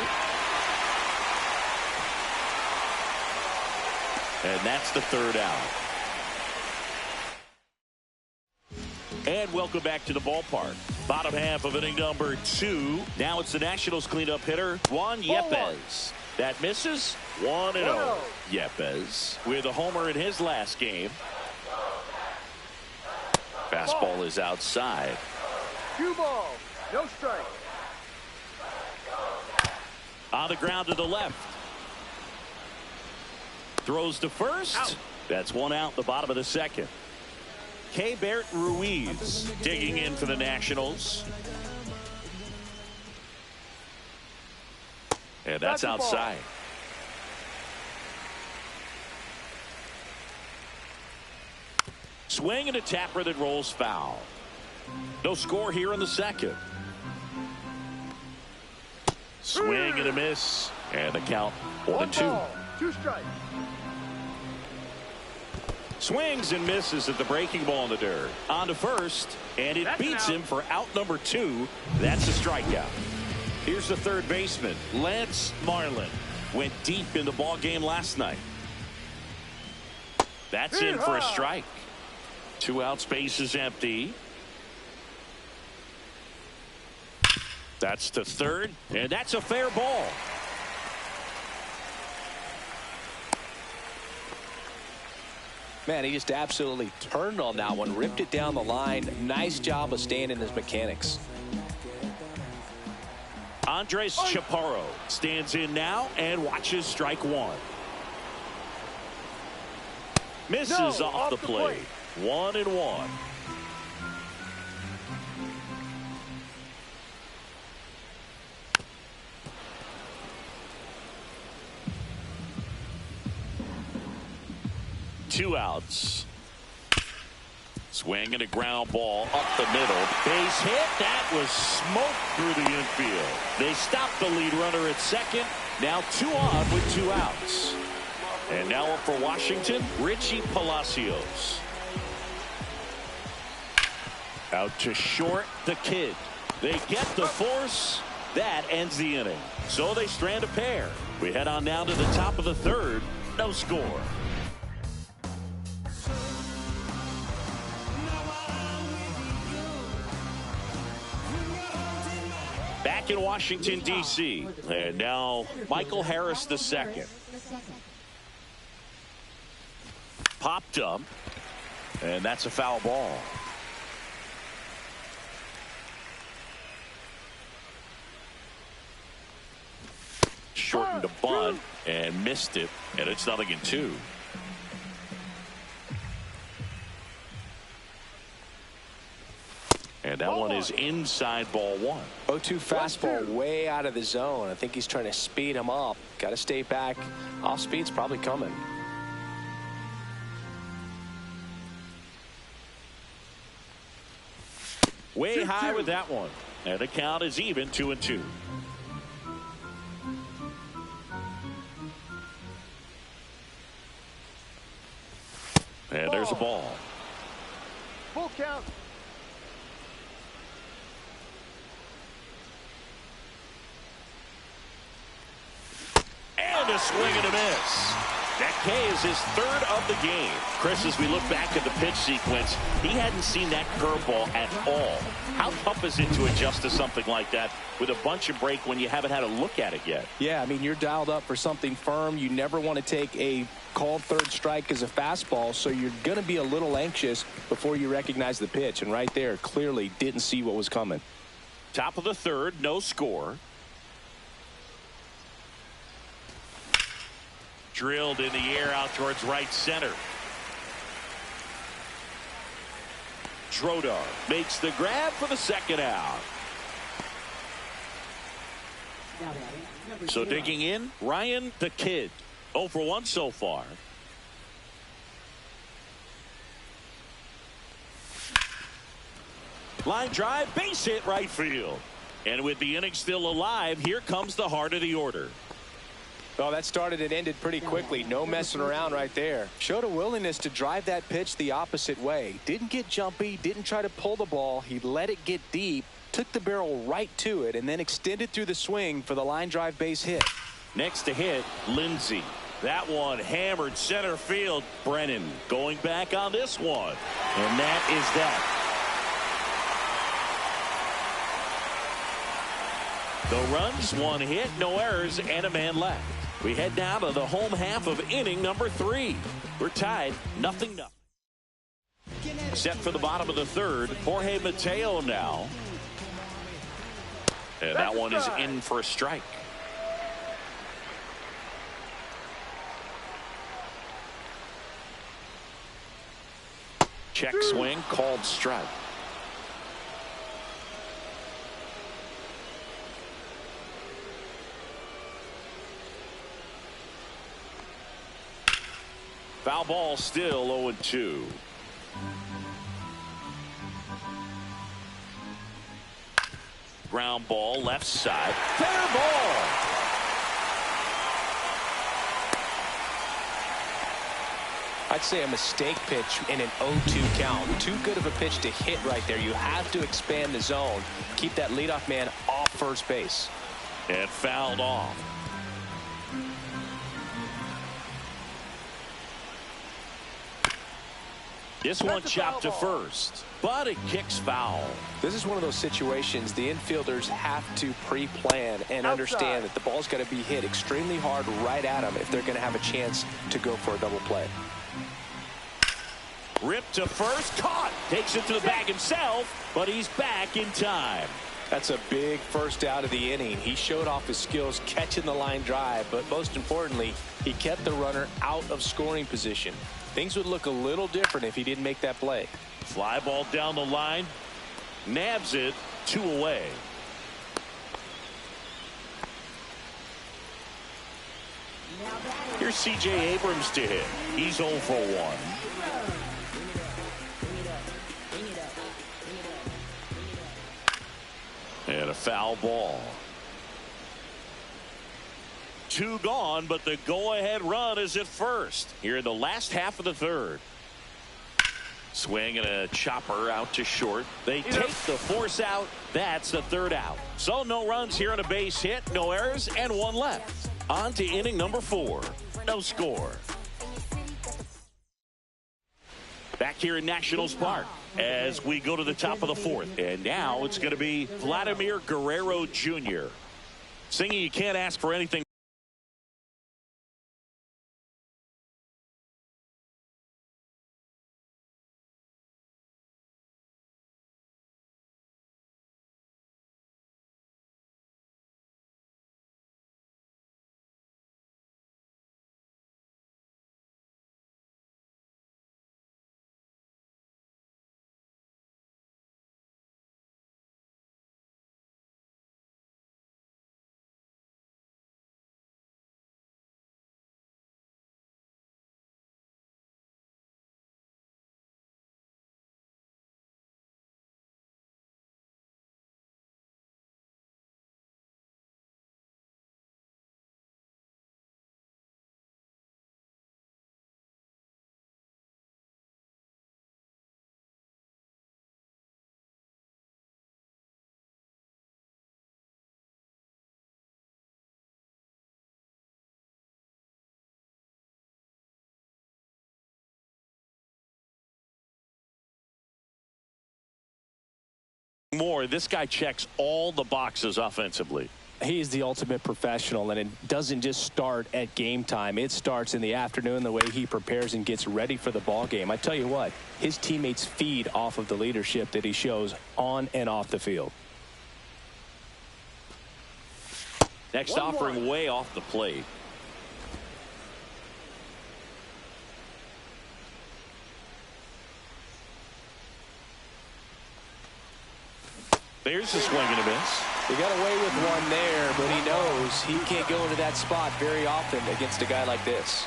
And that's the 3rd out. And welcome back to the ballpark. Bottom half of inning number 2. Now it's the Nationals cleanup hitter, Juan Yepez. That misses. 1-0. Yepez with a homer in his last game. Fastball is outside. 2 balls. No strike. On the ground to the left. Throws to first. Out. That's 1 out in the bottom of the second. Keibert Ruiz digging in for the Nationals. And that's outside. Swing and a tapper that rolls foul. No score here in the second. Swing and a miss. And the count 1-2. 2 strikes. Swings and misses at the breaking ball in the dirt. On to first, and it beats him for out number 2. That's a strikeout. Here's the third baseman, Lance Marlin. Went deep in the ball game last night. That's in for a strike. 2 outs, base is empty. That's to third, and that's a fair ball. Man, he just absolutely turned on that one, ripped it down the line. Nice job of staying in his mechanics. Andres Chaparro stands in now and watches strike 1. Misses off the plate. 1-1. Two outs. Swing and a ground ball up the middle. Base hit. That was smoked through the infield. They stopped the lead runner at second. Now 2 on with 2 outs. And now up for Washington, Richie Palacios. Out to short, the kid. They get the force. That ends the inning. So they strand a pair. We head on down to the top of the 3rd. No score. Back in Washington, D.C. And now Michael Harris II. Popped up. And that's a foul ball. Shortened a bunt and missed it. And it's 0-2. And that one is inside ball one. 0-2 fastball way out of the zone. I think he's trying to speed him up. Got to stay back. Off speed's probably coming. Way high with that one. And the count is even 2-2. And there's a ball. Full count. And a swing and a miss. That K is his third of the game. Chris, as we look back at the pitch sequence, he hadn't seen that curveball at all. How tough is it to adjust to something like that with a bunch of break when you haven't had a look at it yet? Yeah, I mean, you're dialed up for something firm. You never want to take a called third strike as a fastball, so you're going to be a little anxious before you recognize the pitch. And right there, clearly didn't see what was coming. Top of the third, no score. Drilled in the air out towards right center. Drodar makes the grab for the second out. So digging in, Ryan the Kid. 0 for 1 so far. Line drive, base hit right field. And with the inning still alive, here comes the heart of the order. Well, that started and ended pretty quickly. No messing around right there. Showed a willingness to drive that pitch the opposite way. Didn't get jumpy, didn't try to pull the ball. He let it get deep, took the barrel right to it, and then extended through the swing for the line drive base hit. Next to hit, Lindsey. That one hammered center field. Brennan going back on this one. And that is that. The runs, 1 hit, no errors, and a man left. We head now to the home half of inning number 3. We're tied 0-0. Set for the bottom of the third. Jorge Mateo now. And that one is in for a strike. Check swing, called strike. Foul ball, still 0-2. Ground ball, left side. Fair ball. I'd say a mistake pitch in an 0-2 count. Too good of a pitch to hit right there. You have to expand the zone. Keep that leadoff man off first base. And fouled off. This one chopped to first, but it kicks foul. This is one of those situations the infielders have to pre-plan and understand that the ball's got to be hit extremely hard right at them if they're going to have a chance to go for a double play. Ripped to first, caught. Takes it to the bag himself, but he's back in time. That's a big first out of the inning. He showed off his skills catching the line drive, but most importantly, he kept the runner out of scoring position. Things would look a little different if he didn't make that play. Fly ball down the line. Nabs it, 2 away. Here's C.J. Abrams to hit. He's 0 for 1. And a foul ball. 2 gone, but the go-ahead run is at first here in the last half of the third. Swing and a chopper out to short. They take the force out. That's the third out. So no runs here on a base hit, no errors, and 1 left. On to inning number 4. No score. Back here in Nationals Park as we go to the top of the 4th. And now it's going to be Vladimir Guerrero Jr. Singing, you can't ask for anything More, this guy checks all the boxes offensively. He's the ultimate professional, and it doesn't just start at game time. It starts in the afternoon, the way he prepares and gets ready for the ball game. I tell you what, his teammates feed off of the leadership that he shows on and off the field. Next offering way off the plate. There's a swing and a miss. He got away with one there, but he knows he can't go into that spot very often against a guy like this.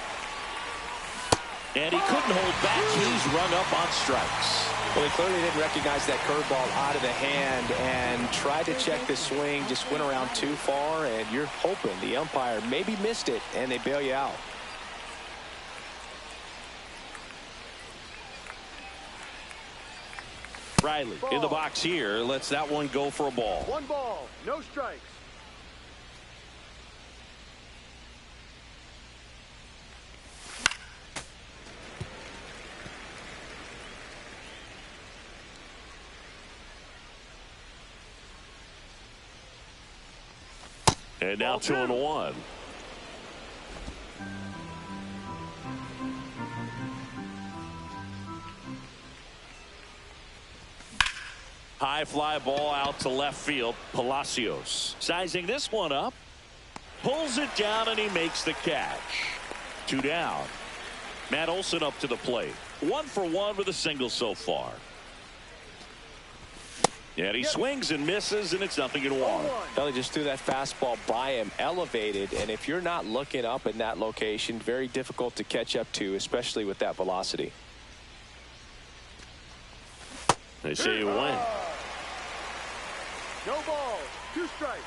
And he couldn't hold back. He's rung up on strikes. Well, he clearly didn't recognize that curveball out of the hand and tried to check the swing, just went around too far, and you're hoping the umpire maybe missed it and they bail you out. Riley in the box here, lets that one go for a ball. 1 ball, no strikes. And now 2-1. High fly ball out to left field. Palacios sizing this one up. Pulls it down and he makes the catch. 2 down. Matt Olson up to the plate. 1 for 1 with a single so far. And he swings and misses, and it's 0-1. Well, he just threw that fastball by him, elevated, and if you're not looking up in that location, very difficult to catch up to, especially with that velocity. They say you win. No ball, 2 strikes.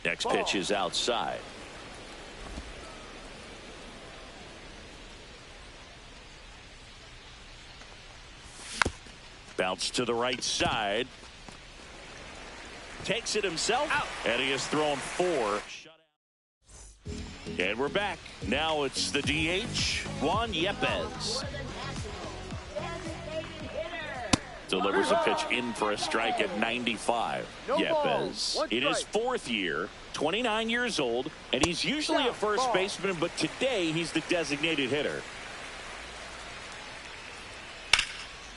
Next pitch is outside. Bounce to the right side. Takes it himself. Out. And he has thrown 4. And we're back. Now it's the DH, Juan Yepez. Delivers a pitch in for a strike at 95. Yepez in his 4th year, 29 years old, and he's usually a first baseman, but today he's the designated hitter.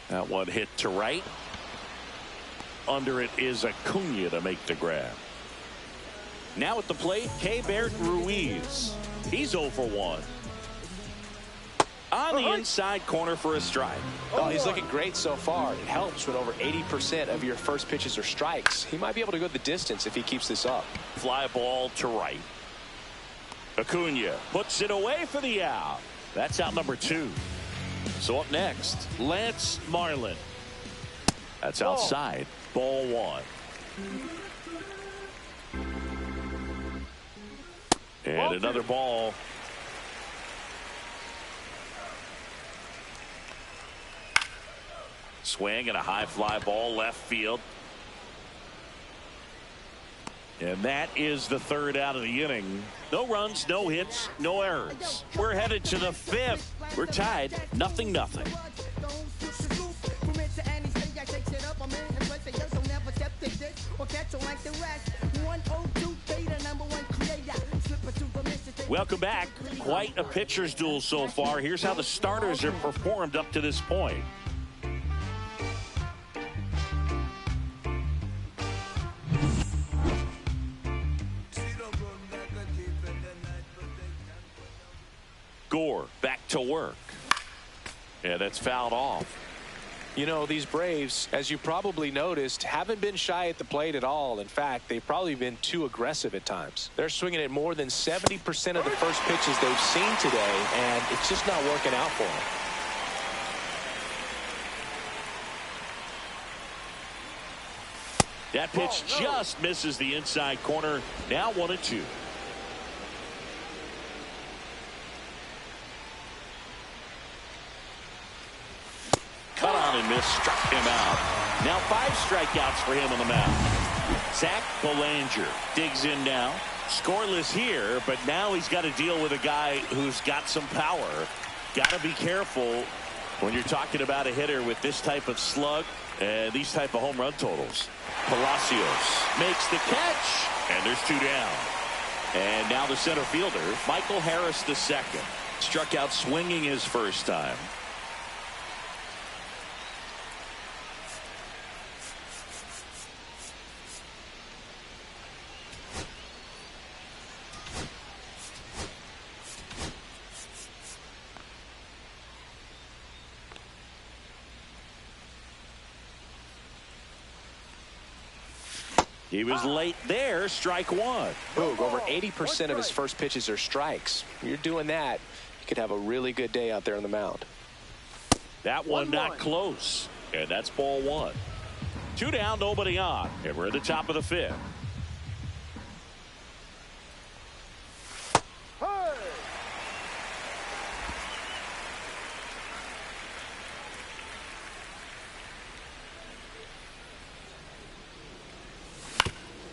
That one hit to right. Under it is Acuna to make the grab. Now at the plate, Keibert Ruiz. He's 0 for 1. On the inside corner for a strike. Oh, he's looking great so far. It helps when over 80% of your first pitches are strikes. He might be able to go the distance if he keeps this up. Fly ball to right. Acuna puts it away for the out. That's out number 2. So up next, Lance Marlin. That's outside. Ball 1. And another ball. Swing and a high fly ball left field. And that is the 3rd out of the inning. No runs, no hits, no errors. We're headed to the 5th. We're tied 0-0. Welcome back. Quite a pitcher's duel so far. Here's how the starters have performed up to this point. Gore back to work. Yeah, that's fouled off. You know, these Braves, as you probably noticed, haven't been shy at the plate at all. In fact, they've probably been too aggressive at times. They're swinging at more than 70% of the first pitches they've seen today, and it's just not working out for them. That pitch just misses the inside corner. Now 1-2. Cut on and miss, struck him out. Now 5 strikeouts for him on the mound. Zach Belanger digs in now. Scoreless here, but now he's got to deal with a guy who's got some power. got to be careful when you're talking about a hitter with this type of slug and these type of home run totals. Palacios makes the catch, and there's 2 down. And now the center fielder, Michael Harris II, struck out swinging his first time. He was late there. Strike one. Boog, over 80% of his first pitches are strikes. When you're doing that, you could have a really good day out there on the mound. That one not close. And that's ball 1. 2 down, nobody on. And we're at the top of the 5th.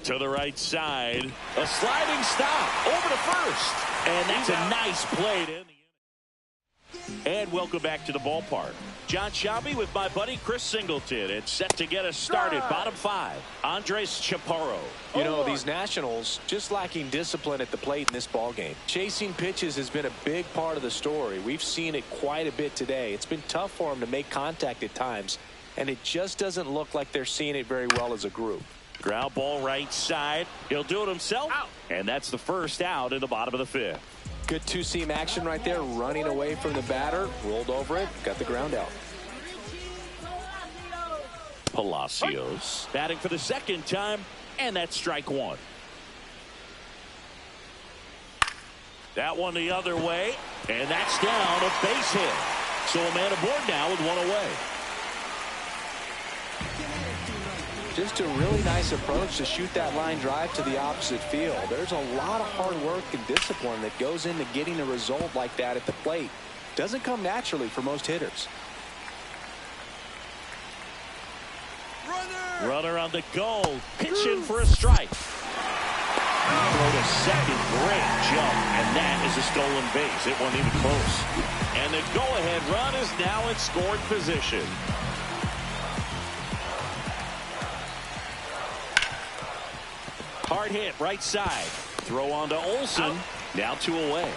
To the right side, a sliding stop over to first, and that's a nice play to end the inning. And welcome back to the ballpark. John Sciambi with my buddy Chris Singleton. It's set to get us started. Bottom 5, Andres Chaparro. You know, these Nationals just lacking discipline at the plate in this ball game. Chasing pitches has been a big part of the story. We've seen it quite a bit today. It's been tough for them to make contact at times, and it just doesn't look like they're seeing it very well as a group. Ground ball right side. He'll do it himself. Out. And that's the first out in the bottom of the 5th. Good two-seam action right there. Running away from the batter. Rolled over it. Got the ground out. Palacios batting for the second time. And that's strike 1. That one the other way. And that's down, a base hit. So a man aboard now with 1 away. Just a really nice approach to shoot that line drive to the opposite field. There's a lot of hard work and discipline that goes into getting a result like that at the plate. Doesn't come naturally for most hitters. Runner on the go. Pitching for a strike. Throw to second. Great jump. And that is a stolen base. It wasn't even close. And the go-ahead run is now in scoring position. Hard hit right side. Throw on to Olsen. Out. Now 2 away.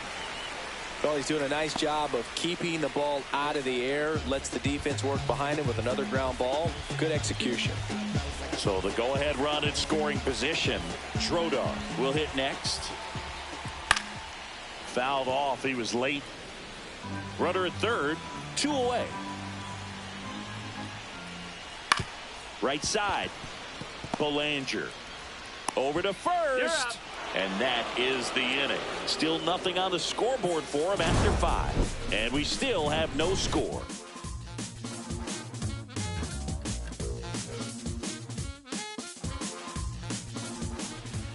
Well, he's doing a nice job of keeping the ball out of the air. Lets the defense work behind him with another ground ball. Good execution. So the go-ahead run in scoring position. Schroeder will hit next. Fouled off. He was late. Runner at third. 2 away. Right side. Belanger. Over to first. And that is the inning. Still nothing on the scoreboard for him after 5. And we still have no score.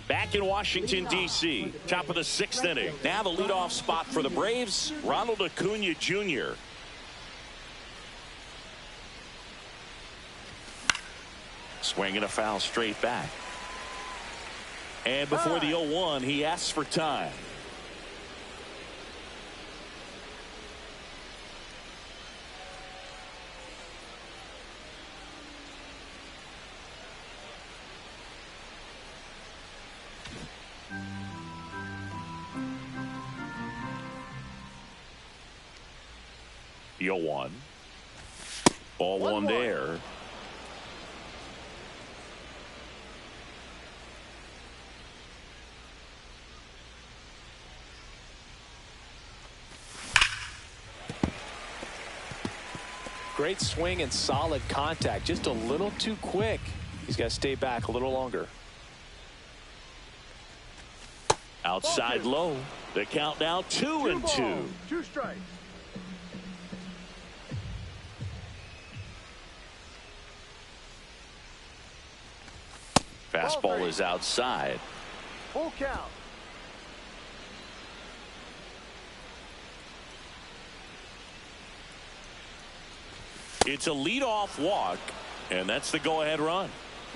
Back in Washington, D.C., top of the 6th inning. Now the leadoff spot for the Braves, Ronald Acuna Jr. Swinging a foul straight back. And before the 0-1, he asks for time. The 0-1. Ball 1 there. Great swing and solid contact. Just a little too quick. He's got to stay back a little longer. Outside low. The count now 2-2. 2 strikes. Fastball is outside. Full count. It's a leadoff walk, and that's the go-ahead run.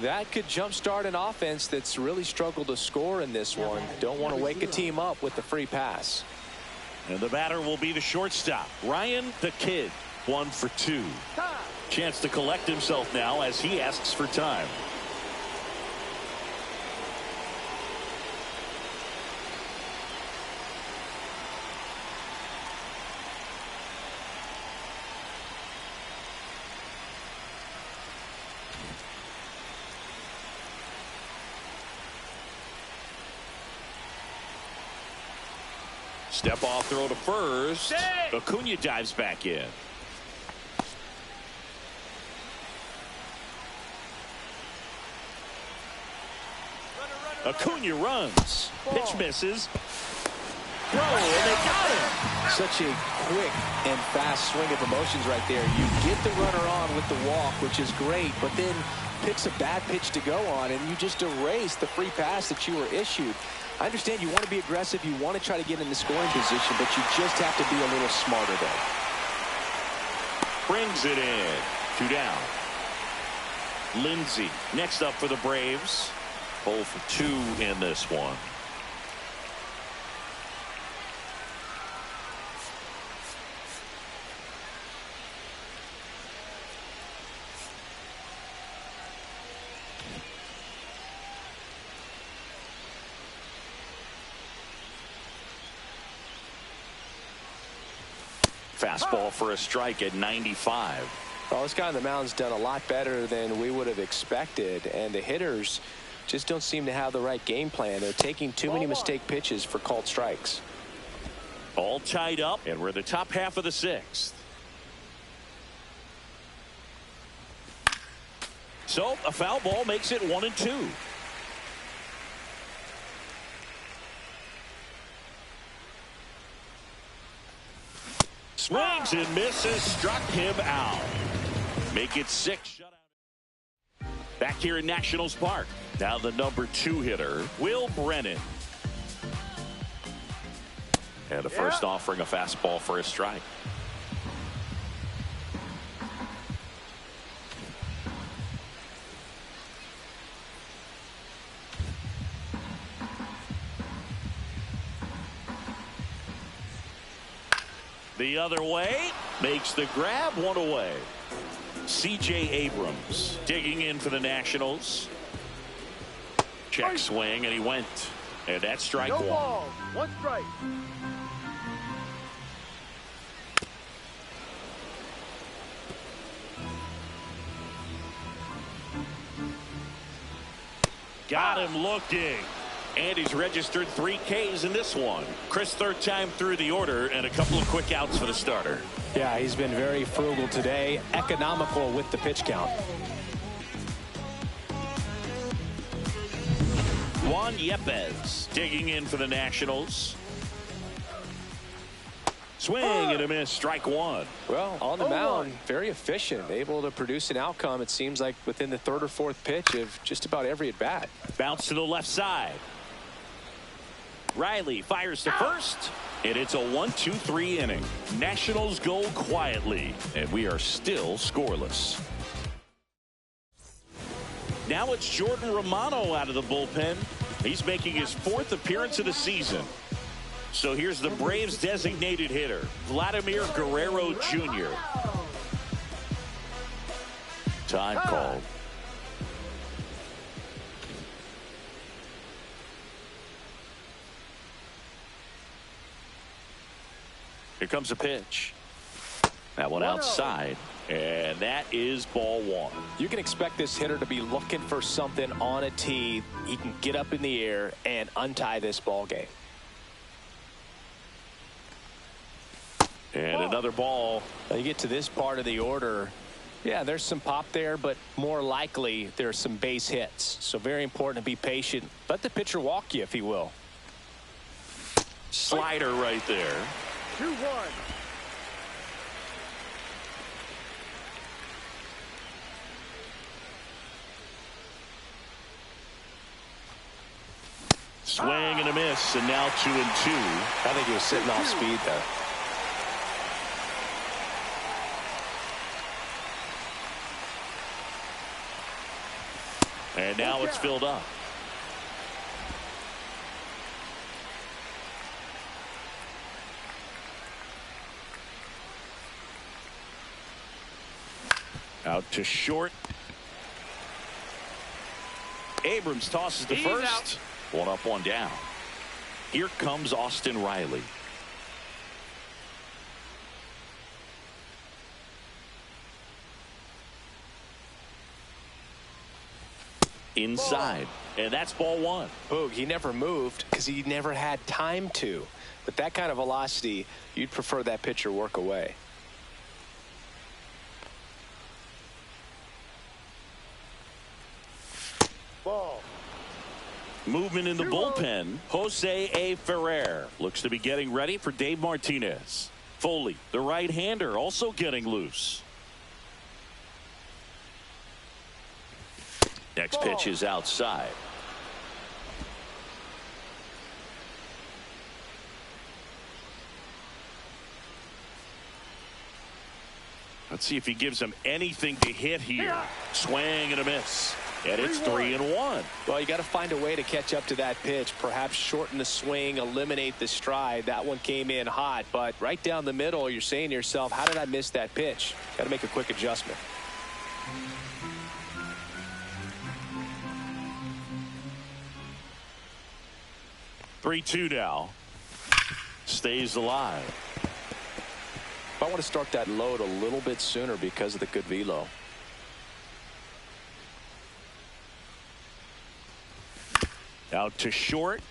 That could jumpstart an offense that's really struggled to score in this one. Don't want to wake a team up with the free pass. And the batter will be the shortstop, Ryan the Kid. 1 for 2. Chance to collect himself now as he asks for time. Step off throw to first. Acuna dives back in. Acuna runs. Pitch misses. Throw, and they got him. Such a quick and fast swing of emotions right there. You get the runner on with the walk, which is great, but then picks a bad pitch to go on, and you just erase the free pass that you were issued. I understand you want to be aggressive, you want to try to get in the scoring position, but you just have to be a little smarter there. Brings it in. 2 down. Lindsey next up for the Braves. 0 for 2 in this one. Fastball for a strike at 95. Well, this guy on the mound's done a lot better than we would have expected, and the hitters just don't seem to have the right game plan. They're taking too many mistake pitches for called strikes. All tied up, and we're the top half of the 6th. So a foul ball makes it 1 and 2. Swings and misses, struck him out. Make it 6 shutout. Back here in Nationals Park. Now the number 2 hitter, Will Brennan. And the first offering a fastball for a strike. The other way, makes the grab, 1 away. C.J. Abrams digging in for the Nationals. Check swing, and he went. And that's strike 1. No ball. 1 strike. Got him looking. And he's registered 3 Ks in this one. Chris, 3rd time through the order, and a couple of quick outs for the starter. Yeah, he's been very frugal today, economical with the pitch count. Juan Yepez digging in for the Nationals. Swing and a miss, strike 1. Well, on the mound, very efficient, able to produce an outcome, it seems like, within the 3rd or 4th pitch of just about every at bat. Bounce to the left side. Riley fires to first, and it's a 1-2-3 inning. Nationals go quietly, and we are still scoreless. Now it's Jordan Romano out of the bullpen. He's making his 4th appearance of the season. So here's the Braves designated hitter, Vladimir Guerrero Jr. Time called. Here comes a pitch. That one outside, and that is ball 1. You can expect this hitter to be looking for something on a tee. He can get up in the air and untie this ball game. And another ball. Now you get to this part of the order. Yeah, there's some pop there, but more likely there's some base hits. So very important to be patient. Let the pitcher walk you if he will. Slider right there. 2-1. Swing and a miss, and now 2-2. I think he was sitting off speed there. And now it's filled up. Out to short. Abrams tosses to first. One up, one down. Here comes Austin Riley. Inside, and that's ball one. Boog, he never moved because he never had time to. With that kind of velocity, you'd prefer that pitcher work away. Ball. Movement in the bullpen. Jose A. Ferrer looks to be getting ready for Dave Martinez. Foley, the right-hander, also getting loose. Next pitch is outside. Let's see if he gives him anything to hit here. Swing and a miss. And it's 3-1. Well, you got to find a way to catch up to that pitch. Perhaps shorten the swing, eliminate the stride. That one came in hot, but right down the middle, you're saying to yourself, how did I miss that pitch? Got to make a quick adjustment. Three-two now. Stays alive. I want to start that load a little bit sooner because of the good velo. Out to short.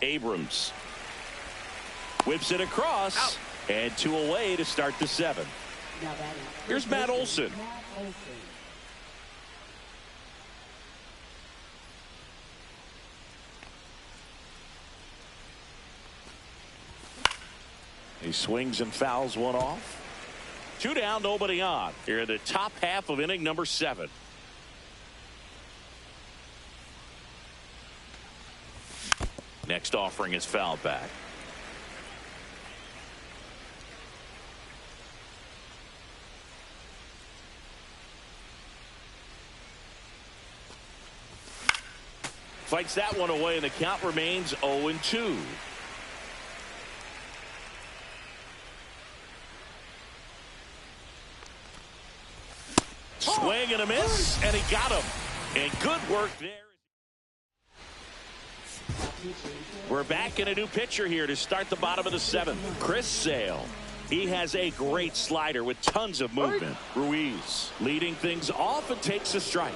Abrams whips it across. Out. And 2 away to start the 7th. Here's Matt Olson. He swings and fouls one off. 2 down, nobody on. Here in the top half of inning number 7. Next offering is fouled back. Fights that one away, and the count remains 0-2. Swing and a miss, and he got him. And good work there. We're back in a new pitcher here to start the bottom of the 7th. Chris Sale. He has a great slider with tons of movement. Ruiz leading things off and takes a strike.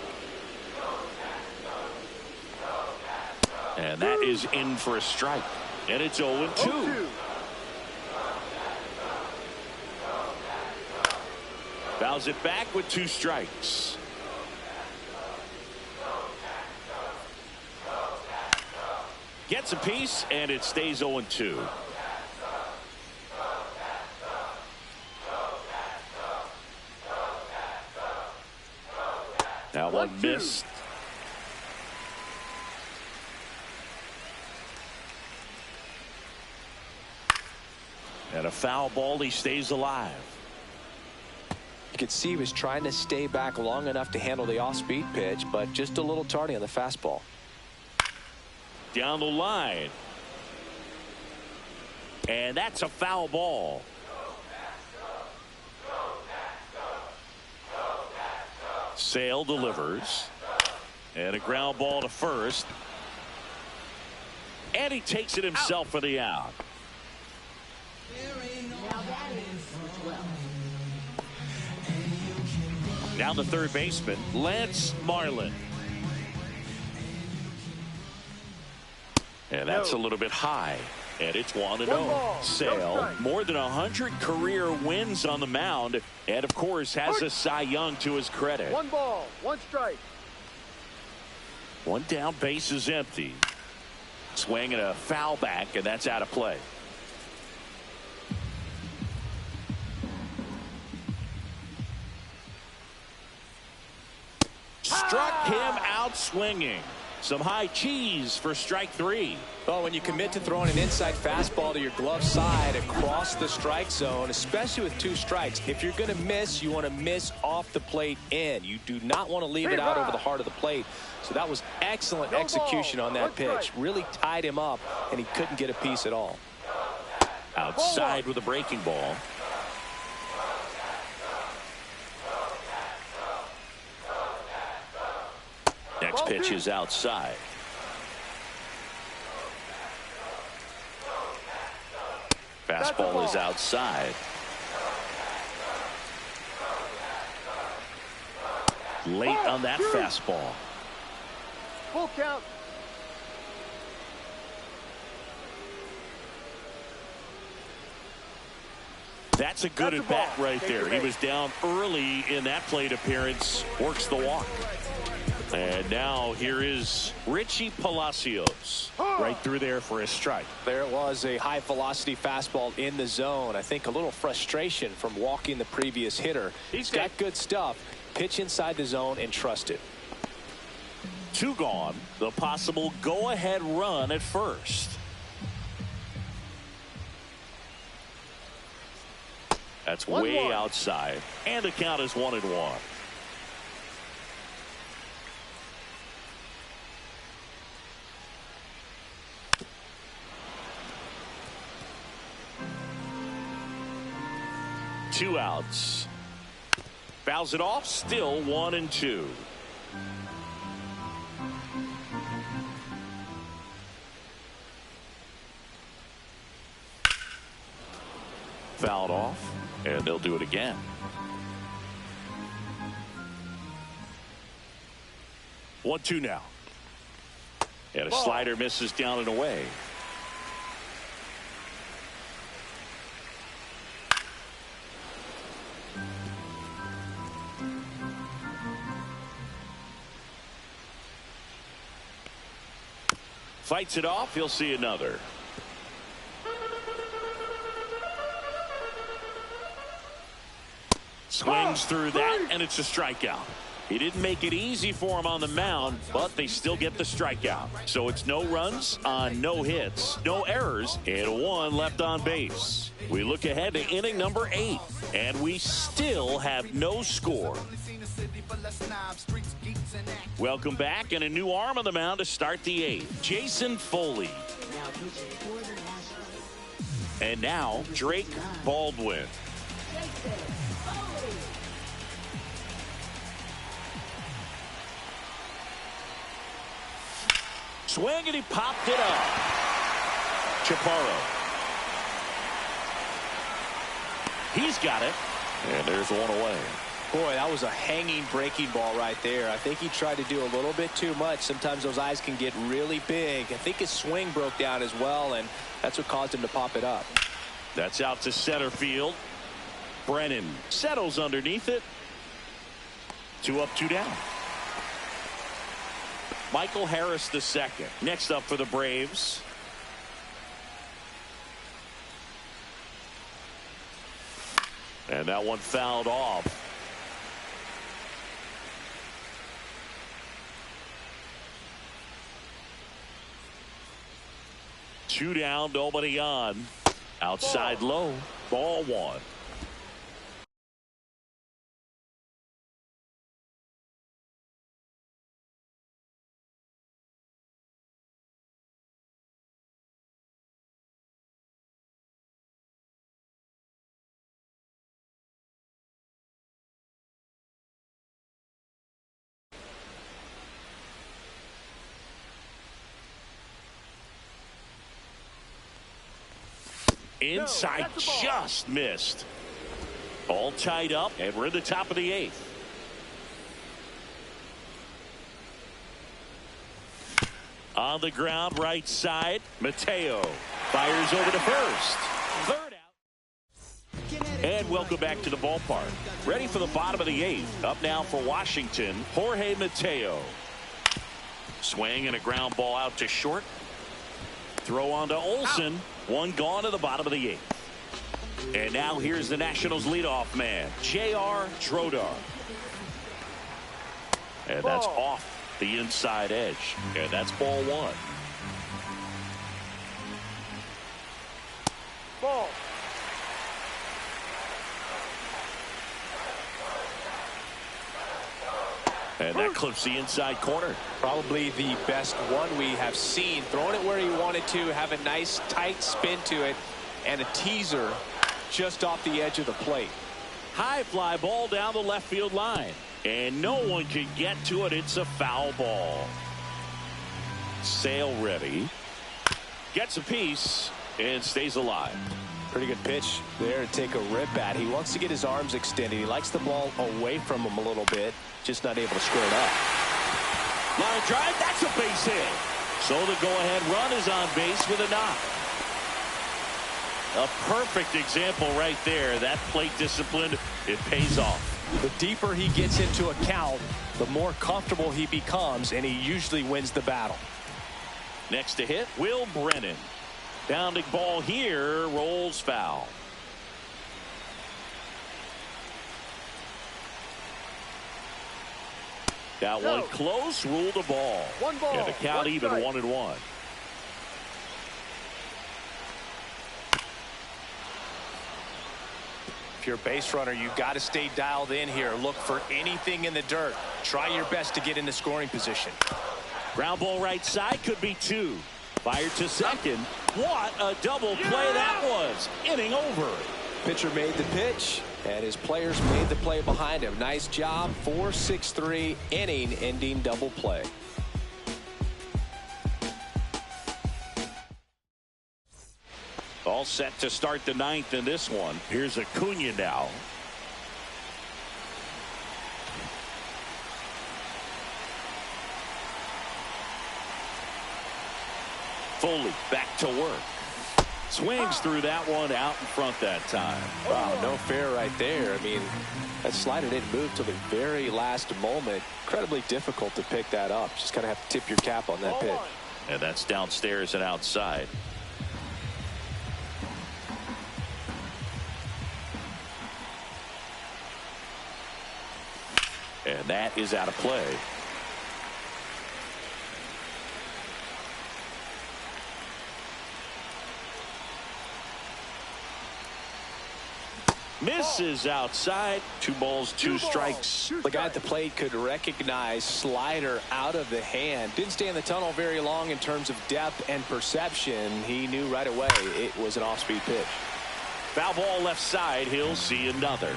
And that is in for a strike. And it's 0-2. Fouls it back with 2 strikes. Gets a piece, and it stays 0-2. Now one missed. And a foul ball. He stays alive. You could see he was trying to stay back long enough to handle the off-speed pitch, but just a little tardy on the fastball. Down the line. And that's a foul ball. Sale delivers. And a ground ball to first. And he takes it himself for the out. Now the third baseman, Lance Marlin. And that's a little bit high. And it's 1-0. Sale, more than 100 career wins on the mound. And, of course, has a Cy Young to his credit. 1 ball, 1 strike. 1 down, base is empty. Swing and a foul back, and that's out of play. Struck him out swinging. Some high cheese for strike 3. Well, when you commit to throwing an inside fastball to your glove side across the strike zone, especially with 2 strikes, if you're going to miss, you want to miss off the plate in. You do not want to leave it out over the heart of the plate. So that was excellent execution on that pitch. Really tied him up, and he couldn't get a piece at all. Outside with a breaking ball. Pitch is outside. Fastball is outside. Late on that fastball. Full count. That's a good at bat right there. He was down early in that plate appearance. Works the walk. And now here is Richie Palacios. Right through there for a strike. There it was, a high velocity fastball in the zone. I think a little frustration from walking the previous hitter. He's got good stuff. Pitch inside the zone and trust it. 2 gone. The possible go-ahead run at first. That's way outside. And the count is 1-1. Two outs. Fouls it off. Still 1-2. Fouled off, and they'll do it again. 1-2 now. And a slider misses down and away. Fights it off. He'll see another. Swings through that, and it's a strikeout. He didn't make it easy for him on the mound, but they still get the strikeout. So it's no runs on no hits, no errors, and 1 left on base. We look ahead to inning number 8, and we still have no score. Welcome back, and a new arm on the mound to start the 8th. Jason Foley. And now Drake Baldwin. Swing, and he popped it up. Chaparro. He's got it. And there's 1 away. Boy, that was a hanging breaking ball right there. I think he tried to do a little bit too much. Sometimes those eyes can get really big. I think his swing broke down as well, and that's what caused him to pop it up. That's out to center field. Brennan settles underneath it. 2 up, 2 down. Michael Harris the second. Next up for the Braves. And that one fouled off. Two down, nobody on. Outside low, ball 1. Inside, just missed. All tied up, and we're in the top of the 8th. On the ground, right side, Mateo fires over to first. Third out. And welcome back to the ballpark. Ready for the bottom of the 8th. Up now for Washington, Jorge Mateo. Swing and a ground ball out to short. Throw on to Olsen. 1 gone to the bottom of the 8th. And now here's the Nationals leadoff man, J.R. Drodar. And that's off the inside edge. And that's ball 1. Ball. And that clips the inside corner. Probably the best one we have seen. Throwing it where he wanted to, have a nice tight spin to it, and a teaser just off the edge of the plate. High fly ball down the left field line. And no one can get to it. It's a foul ball. Sale ready. Gets a piece and stays alive. Pretty good pitch there to take a rip at. He wants to get his arms extended. He likes the ball away from him a little bit. Just not able to square it up. Line drive. That's a base hit. So the go-ahead run is on base with a knock. A perfect example right there. That plate discipline, it pays off. The deeper he gets into a count, the more comfortable he becomes, and he usually wins the battle. Next to hit, Will Brennan. Bounding ball here, rolls foul. That one close, ruled a ball. One ball. And the count even, 1-1. If you're a base runner, you've got to stay dialed in here. Look for anything in the dirt. Try your best to get into scoring position. Ground ball right side, could be 2. Fired to second. What a double play that was. Inning over. Pitcher made the pitch, and his players made the play behind him. Nice job. 4-6-3 inning ending double play. All set to start the 9th in this one. Here's Acuna now. Foley back to work. Swings through that one out in front that time. Wow, no fair right there. I mean, that slider didn't move till the very last moment. Incredibly difficult to pick that up. Just kind of have to tip your cap on that pitch. And that's downstairs and outside. And that is out of play. Misses outside. 2 balls, 2 strikes. The guy at the plate could recognize slider out of the hand. Didn't stay in the tunnel very long in terms of depth and perception. He knew right away it was an off-speed pitch. Foul ball left side. He'll see another.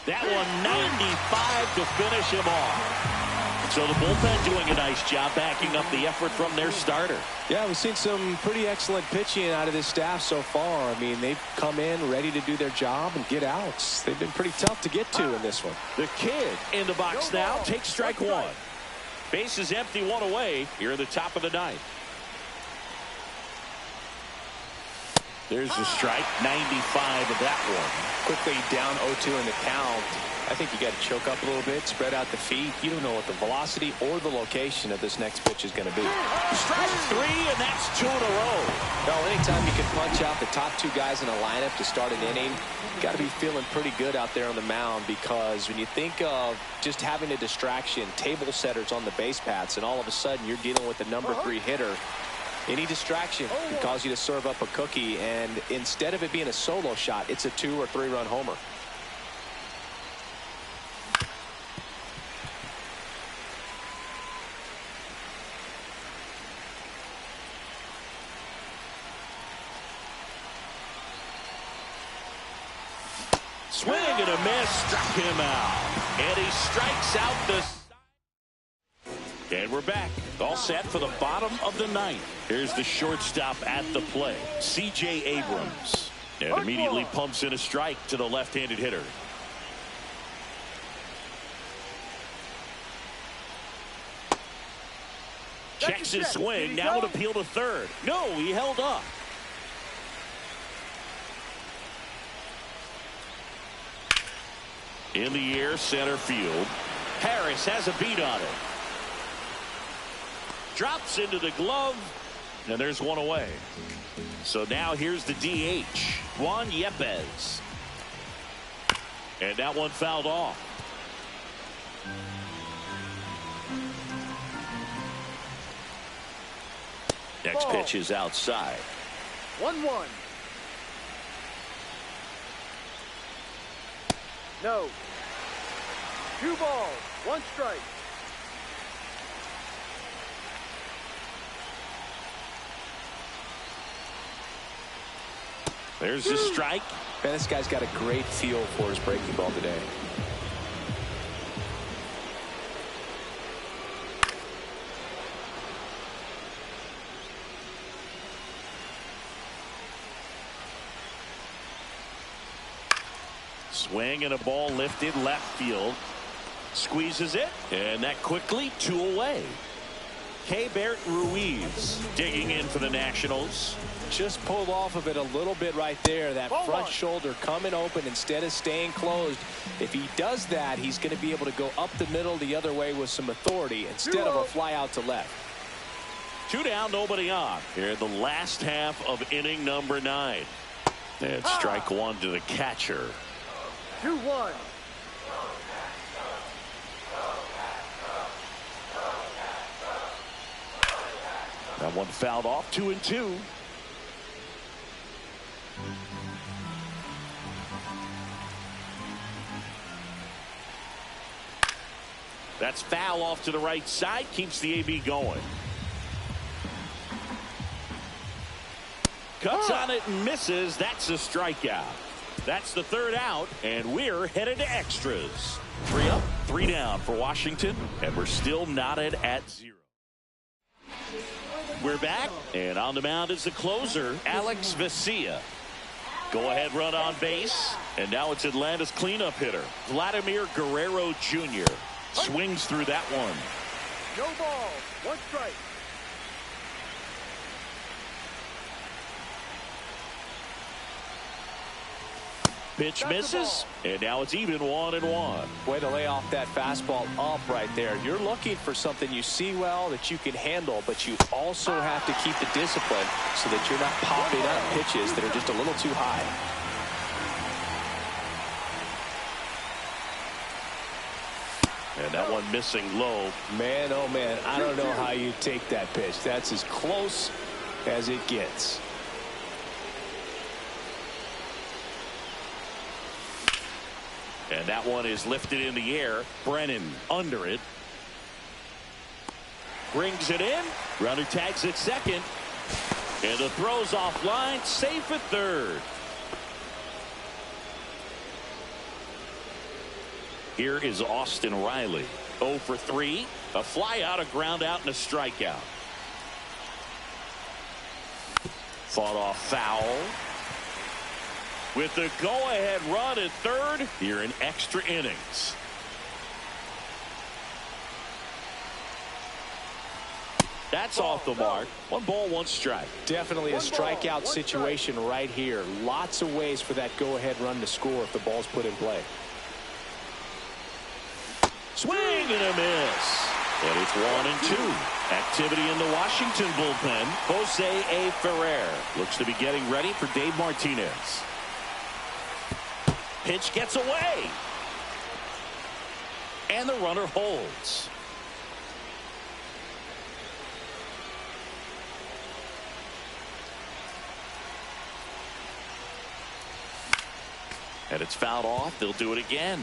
That one 95 to finish him off. So the bullpen doing a nice job backing up the effort from their starter. Yeah, we've seen some pretty excellent pitching out of this staff so far. I mean, they've come in ready to do their job and get outs. They've been pretty tough to get to in this one. The kid in the box now takes strike 1. Base is empty, 1 away here in the top of the 9th. There's the strike, 95 of that one. Quickly down 0-2 in the count. I think you got to choke up a little bit, spread out the feet. You don't know what the velocity or the location of this next pitch is going to be. Strike 3, and that's 2 in a row. Well, anytime you can punch out the top 2 guys in a lineup to start an inning, you got to be feeling pretty good out there on the mound, because when you think of just having a distraction, table setters on the base paths, and all of a sudden you're dealing with the number 3 hitter, any distraction can cause you to serve up a cookie, and instead of it being a solo shot, it's a 2 or 3 run homer. Swing and a miss, struck him out. And he strikes out the... And we're back. All set for the bottom of the 9th. Here's the shortstop at the plate, C.J. Abrams. And immediately pumps in a strike to the left-handed hitter. Checks his swing. Now an appeal to third. No, he held up. In the air, center field. Harris has a beat on it. Drops into the glove, and there's 1 away. So now here's the DH, Juan Yepez. And that one fouled off. Next pitch is outside. 1-1. No. 2 balls, 1 strike. There's the strike. Man, this guy's got a great feel for his breaking ball today. Swing and a ball lifted left field. Squeezes it, and that quickly 2 away. Keibert Ruiz digging in for the Nationals. Just pulled off of it a little bit right there. That front shoulder coming open instead of staying closed. If he does that, he's going to be able to go up the middle the other way with some authority instead of a fly out to left. 2 down, nobody on. Here in the last half of inning number 9. And strike 1 to the catcher. 2-1. That one fouled off. 2-2. That's foul off to the right side. Keeps the AB going. Cuts on it and misses. That's a strikeout. That's the 3rd out, and we're headed to extras. 3 up, 3 down for Washington, and we're still knotted at 0. We're back, and on the mound is the closer, Alex Vesia. Go-ahead run on base, and now it's Atlanta's cleanup hitter, Vladimir Guerrero Jr. Swings through that one. No ball. 1 strike. Pitch misses, and now it's even 1-1. Way to lay off that fastball up right there. You're looking for something you see well that you can handle, but you also have to keep the discipline so that you're not popping up pitches that are just a little too high. And that one missing low. Man, oh man, I don't know how you take that pitch. That's as close as it gets. And that one is lifted in the air. Brennan under it. Brings it in. Runner tags at second. And the throw's offline. Safe at third. Here is Austin Riley. 0 for 3. A fly out, a ground out, and a strikeout. Fought off foul. With the go-ahead run at third here in extra innings. That's off the mark. 1 ball, 1 strike. Definitely a strikeout situation right here. Lots of ways for that go-ahead run to score if the ball's put in play. Swing and a miss. And it's 1-2. Activity in the Washington bullpen. Jose A. Ferrer looks to be getting ready for Dave Martinez. Pitch gets away. And the runner holds. And it's fouled off. They'll do it again.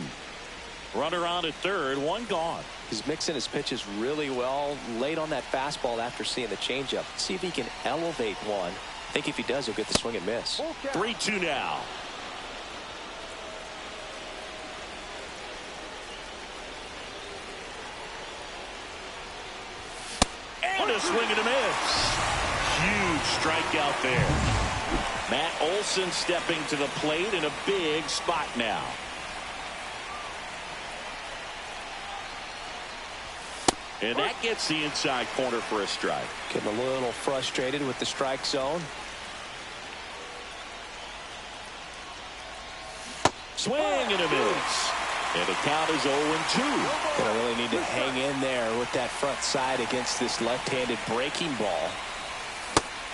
Runner on at third, 1 gone. He's mixing his pitches really well. Late on that fastball after seeing the changeup. See if he can elevate one. I think if he does, he'll get the swing and miss. 3-2 now. And a swing and a miss. Huge strikeout there. Matt Olson stepping to the plate in a big spot now. And that gets the inside corner for a strike. Getting a little frustrated with the strike zone. Swing and a miss. And the count is 0-2. Gonna really need to hang in there with that front side against this left-handed breaking ball.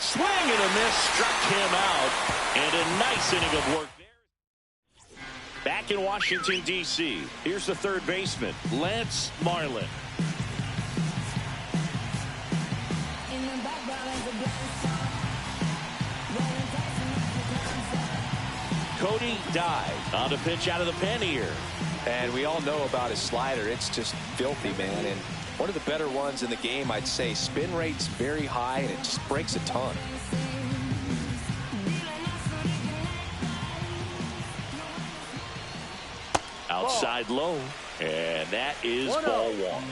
Swing and a miss, struck him out. And a nice inning of work there. Back in Washington, D.C., here's the third baseman, Lance Marlin. Cody Dye on the pitch out of the pen here. And we all know about his slider. It's just filthy, man. And one of the better ones in the game, I'd say. Spin rate's very high, and it just breaks a ton. Outside low. And that is ball one.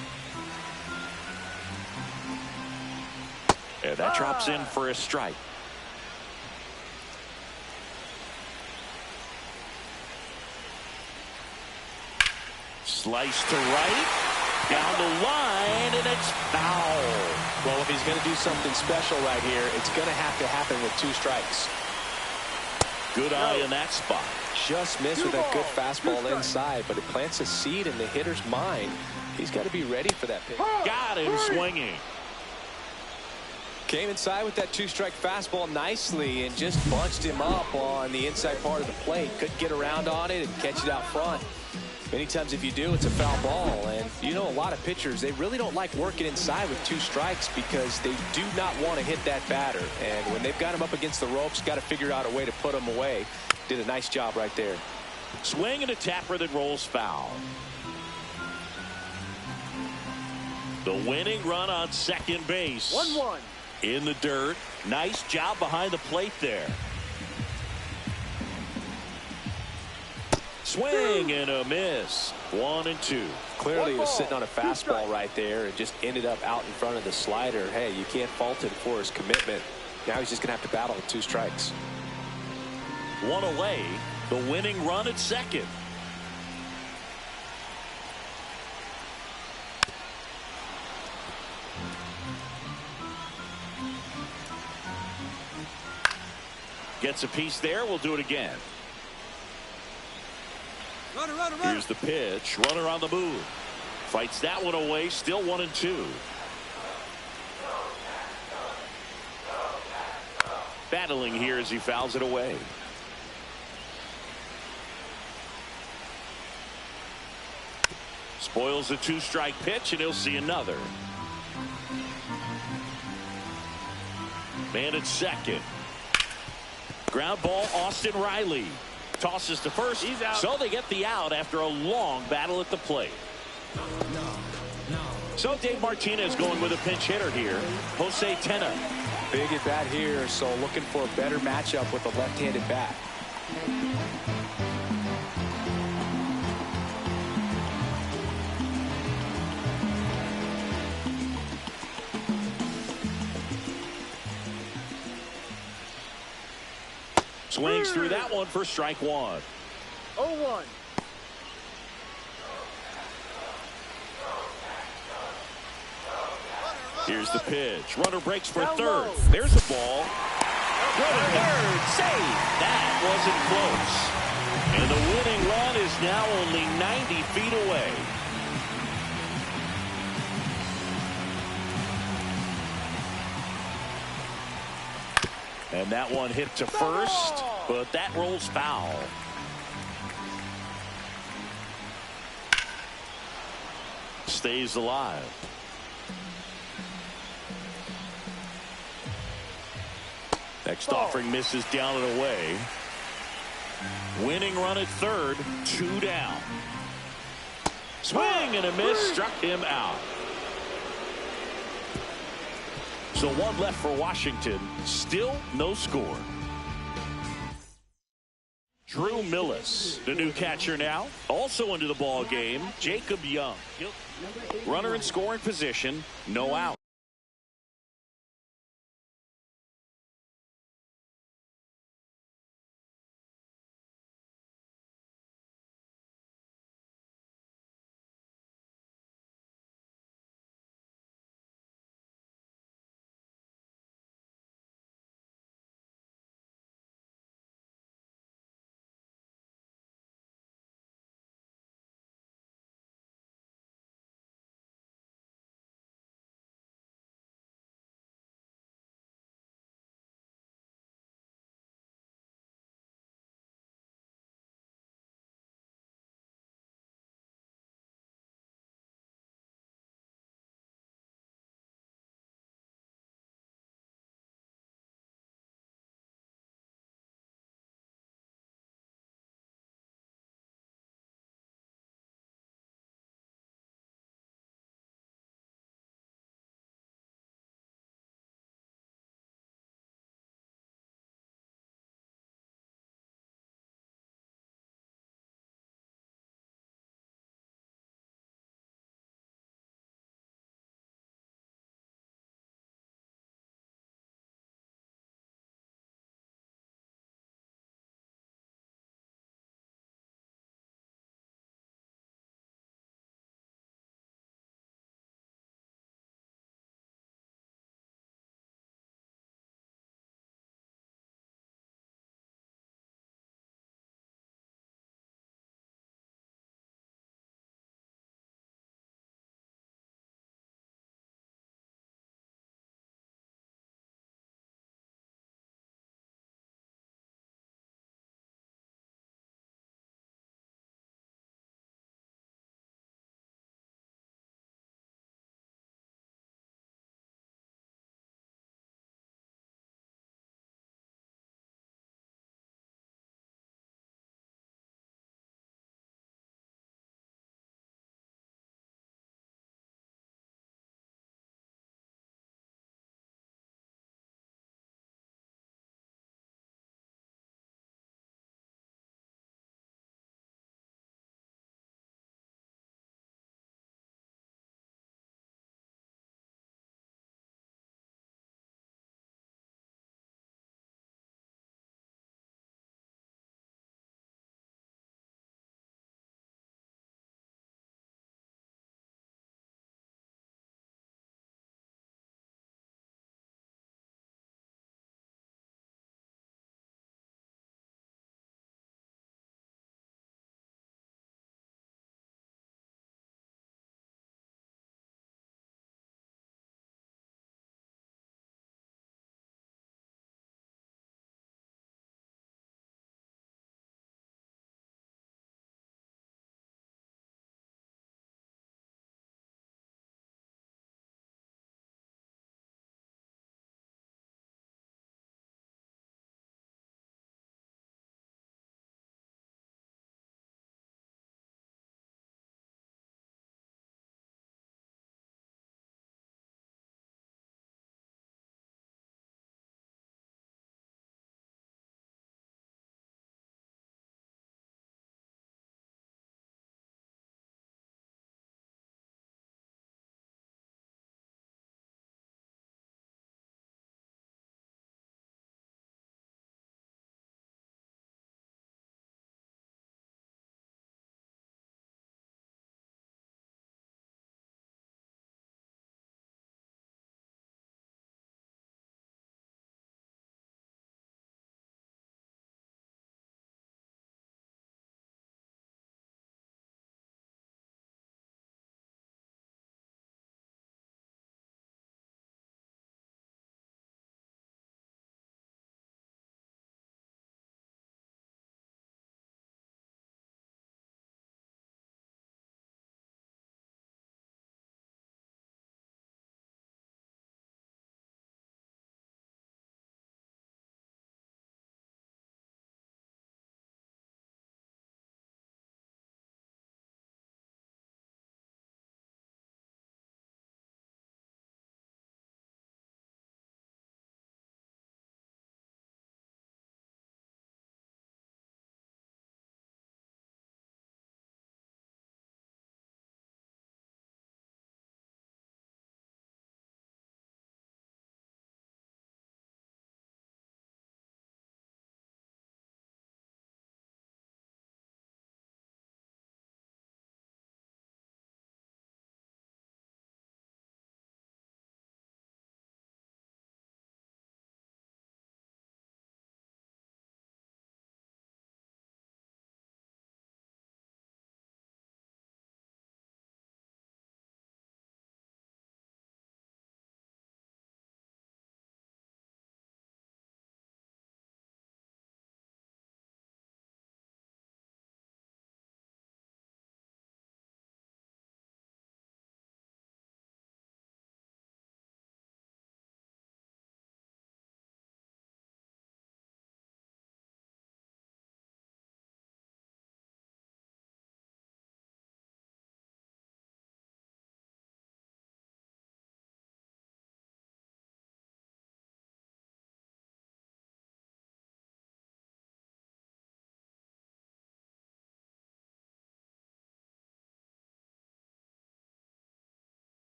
And that drops in for a strike. Slice to right. Down the line, and it's foul. Well, if he's going to do something special right here, it's going to have to happen with 2 strikes. Good eye in that spot. Just missed with that good fastball inside, but it plants a seed in the hitter's mind. He's got to be ready for that pitch. Got him swinging. Came inside with that 2-strike fastball nicely and just bunched him up on the inside part of the plate. Couldn't get around on it and catch it out front. Many times if you do, it's a foul ball. And you know, a lot of pitchers, they really don't like working inside with 2 strikes because they do not want to hit that batter. And when they've got him up against the ropes, got to figure out a way to put him away. Did a nice job right there. Swing and a tapper that rolls foul. The winning run on second base. 1-1. In the dirt. Nice job behind the plate there. Swing and a miss. 1-2. Clearly he was sitting on a fastball right there and just ended up out in front of the slider. Hey, you can't fault him for his commitment. Now he's just going to have to battle with 2 strikes. 1 away. The winning run at second. Gets a piece there. We'll do it again. Runner. Here's the pitch. Runner on the move. Fights that one away. Still 1-2. Battling here as he fouls it away. Spoils the 2-strike pitch, and he'll see another. Man at second. Ground ball, Austin Riley. Tosses to first. He's out. So they get the out after a long battle at the plate. So Dave Martinez going with a pinch hitter here. Jose Tena. Big at bat here, so looking for a better matchup with a left-handed bat. Swings through that one for strike 1. 0-1. Here's the pitch. Runner breaks for third. There's a ball. Runner third. Save. That wasn't close. And the winning run is now only 90 feet away. And that one hit to first, but that rolls foul. Stays alive. Next offering misses down and away. Winning run at third, 2 down. Swing and a miss, struck him out. So 1 left for Washington. Still no score. Drew Millis, the new catcher now. Also into the ball game, Jacob Young. Runner in scoring position, no out.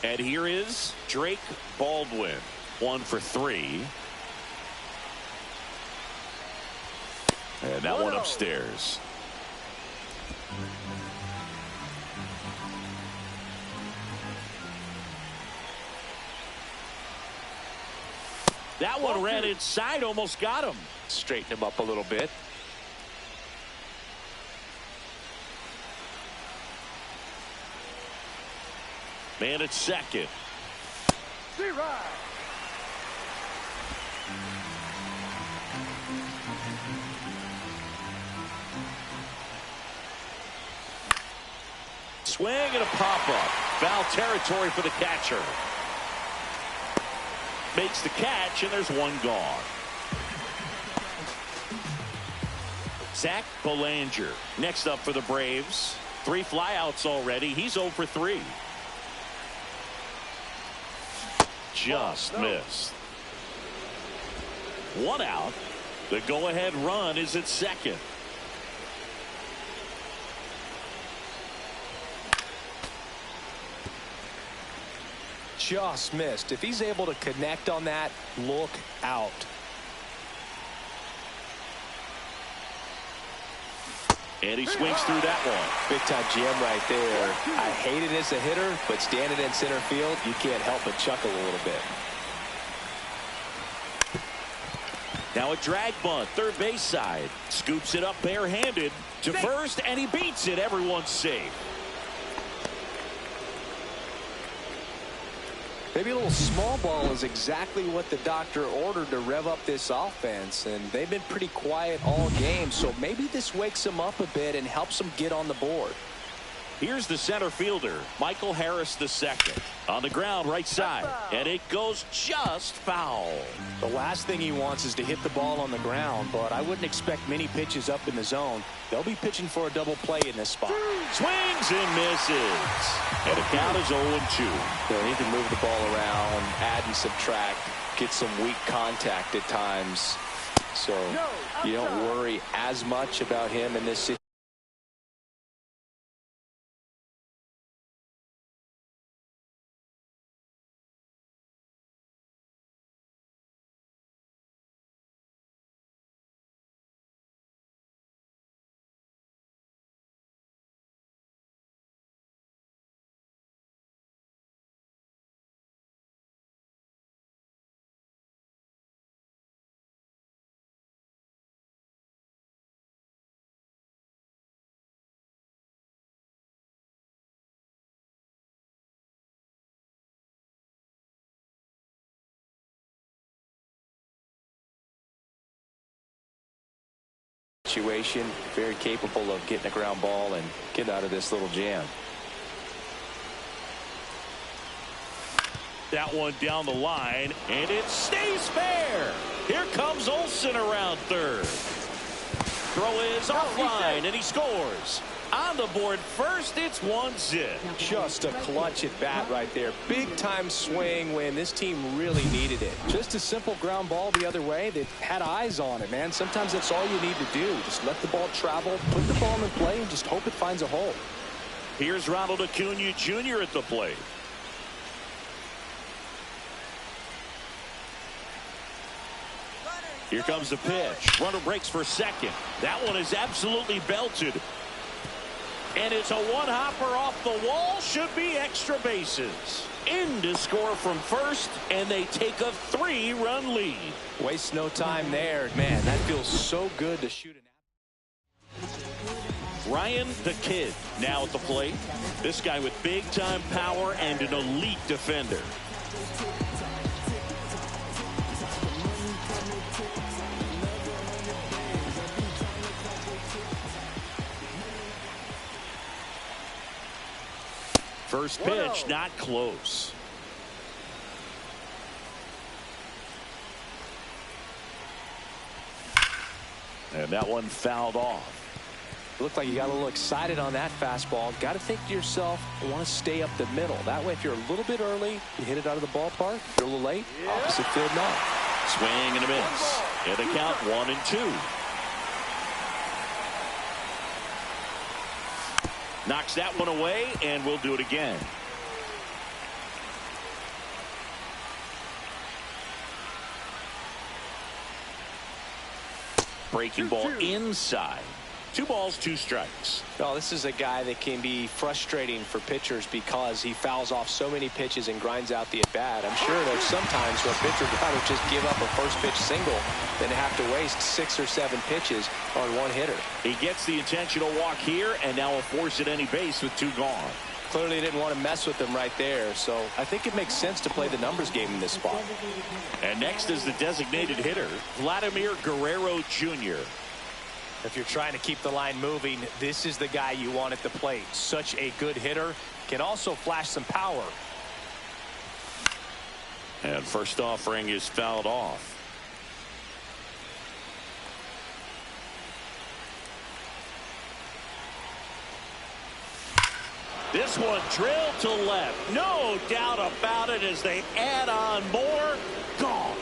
And here is Drake Baldwin. 1 for 3. And that one upstairs. That one ran inside, almost got him. Straighten him up a little bit. Man at second. Swing and a pop-up. Foul territory for the catcher. Makes the catch, and there's one gone. Zach Belanger next up for the Braves. 3 flyouts already. He's 0 for 3. Just missed. 1 out. The go-ahead run is at second. Just missed. If he's able to connect on that, look out. And he swings through that one. Big time jam right there. I hate it as a hitter, but standing in center field, you can't help but chuckle a little bit. Now a drag bunt, third base side. Scoops it up barehanded to first, and he beats it. Everyone's safe. Maybe a little small ball is exactly what the doctor ordered to rev up this offense, and they've been pretty quiet all game, so maybe this wakes them up a bit and helps them get on the board. Here's the center fielder, Michael Harris II. On the ground, right side, and it goes just foul. The last thing he wants is to hit the ball on the ground, but I wouldn't expect many pitches up in the zone. They'll be pitching for a double play in this spot. Swings and misses. And the count is 0-2. He can move the ball around, add and subtract, get some weak contact at times. So you don't worry as much about him in this situation. Situation, very capable of getting a ground ball and getting out of this little jam. That one down the line, and it stays fair. Here comes Olsen around third. Throw is offline, and he scores. On the board first, it's 1-0. Just a clutch at bat right there. Big time swing when this team really needed it. Just a simple ground ball the other way. They had eyes on it, man. Sometimes that's all you need to do. Just let the ball travel, put the ball in play, and just hope it finds a hole. Here's Ronald Acuna Jr. at the plate. Here comes the pitch. Runner breaks for second. That one is absolutely belted. And it's a one-hopper off the wall. Should be extra bases. In to score from first, and they take a 3-run lead. Waste no time there. Man, that feels so good to shoot an. Ryan the Kid now at the plate. This guy with big-time power and an elite defender. First pitch, not close. And that one fouled off. Looked like you got a little excited on that fastball. Got to think to yourself, I want to stay up the middle. That way, if you're a little bit early, you hit it out of the ballpark. If you're a little late, opposite field now. Swing and a miss. And the count 1-2. Knocks that one away, and we'll do it again. breaking ball inside. 2 balls, 2 strikes. Well, this is a guy that can be frustrating for pitchers because he fouls off so many pitches and grinds out the at-bat. I'm sure there's sometimes where a pitcher would rather just give up a first pitch single than have to waste 6 or 7 pitches on one hitter. He gets the intentional walk here, and now a force at any base with 2 gone. Clearly didn't want to mess with him right there, so I think it makes sense to play the numbers game in this spot. And next is the designated hitter, Vladimir Guerrero Jr. If you're trying to keep the line moving, this is the guy you want at the plate. Such a good hitter. Can also flash some power. And first offering is fouled off. This one drilled to left. No doubt about it as they add on more. Gone.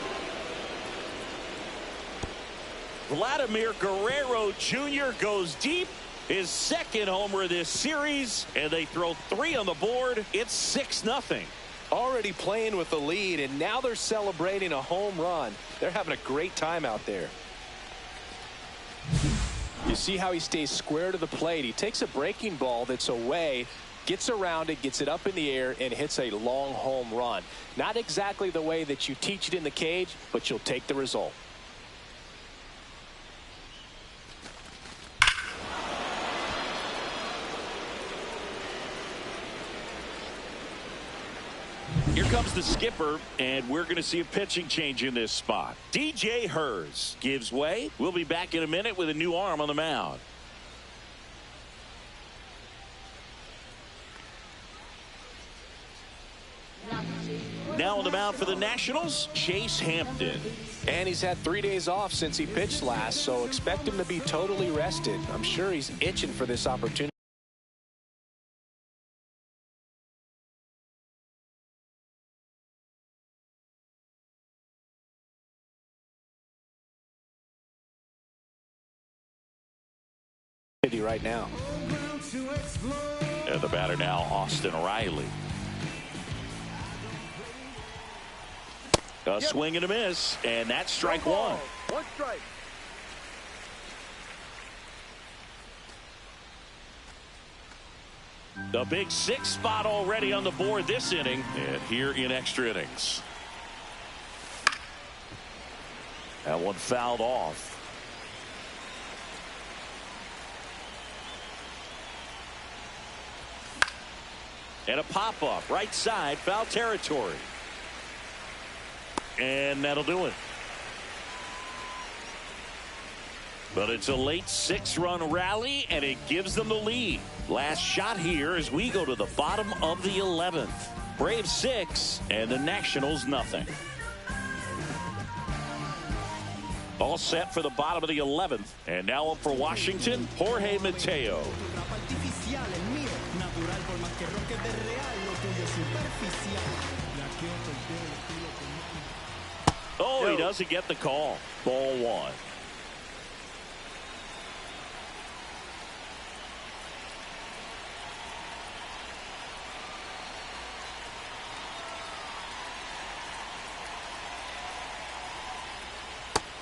Vladimir Guerrero Jr. goes deep. His second homer this series. And they throw 3 on the board. It's 6-0. Already playing with the lead, and now they're celebrating a home run. They're having a great time out there. You see how he stays square to the plate. He takes a breaking ball that's away, gets around it, gets it up in the air, and hits a long home run. Not exactly the way that you teach it in the cage, but you'll take the result. Here comes the skipper, and we're going to see a pitching change in this spot. DJ Hers gives way. We'll be back in a minute with a new arm on the mound. Now on the mound for the Nationals, Chase Hampton. And he's had 3 days off since he pitched last, so expect him to be totally rested. I'm sure he's itching for this opportunity. Right now. And the batter now, Austin Riley. A swing and a miss, and that's strike 1. 1 strike. The big 6 spot already on the board this inning, and here in extra innings. That one fouled off. And a pop-up right side, foul territory. And that'll do it. But it's a late 6-run rally, and it gives them the lead. Last shot here as we go to the bottom of the 11th. Braves 6 and the Nationals nothing. All set for the bottom of the 11th. And now up for Washington, Jorge Mateo. Oh, he doesn't get the call. Ball 1.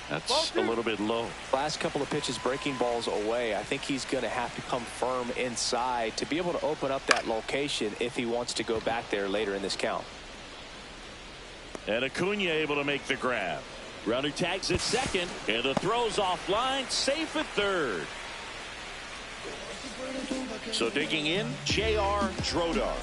That's a little bit low. Last couple of pitches breaking balls away. I think he's going to have to come firm inside to be able to open up that location if he wants to go back there later in this count. And Acuna able to make the grab. Runner tags at second, and the throw's offline, safe at third. So digging in, J.R. Drodar.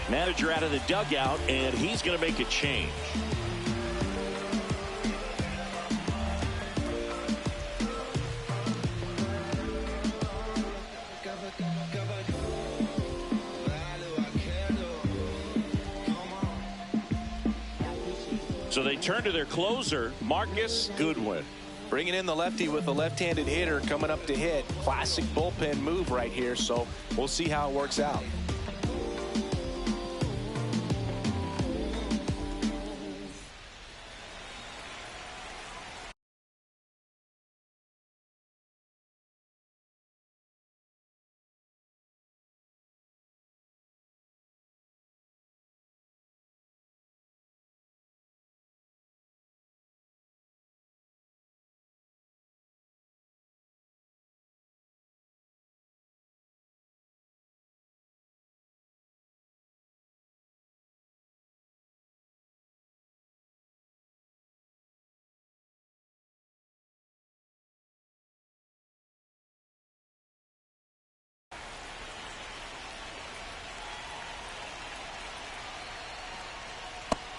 Manager out of the dugout, and he's going to make a change. So they turn to their closer, Marcus Goodwin. Bringing in the lefty with a left-handed hitter coming up to hit. Classic bullpen move right here, so we'll see how it works out.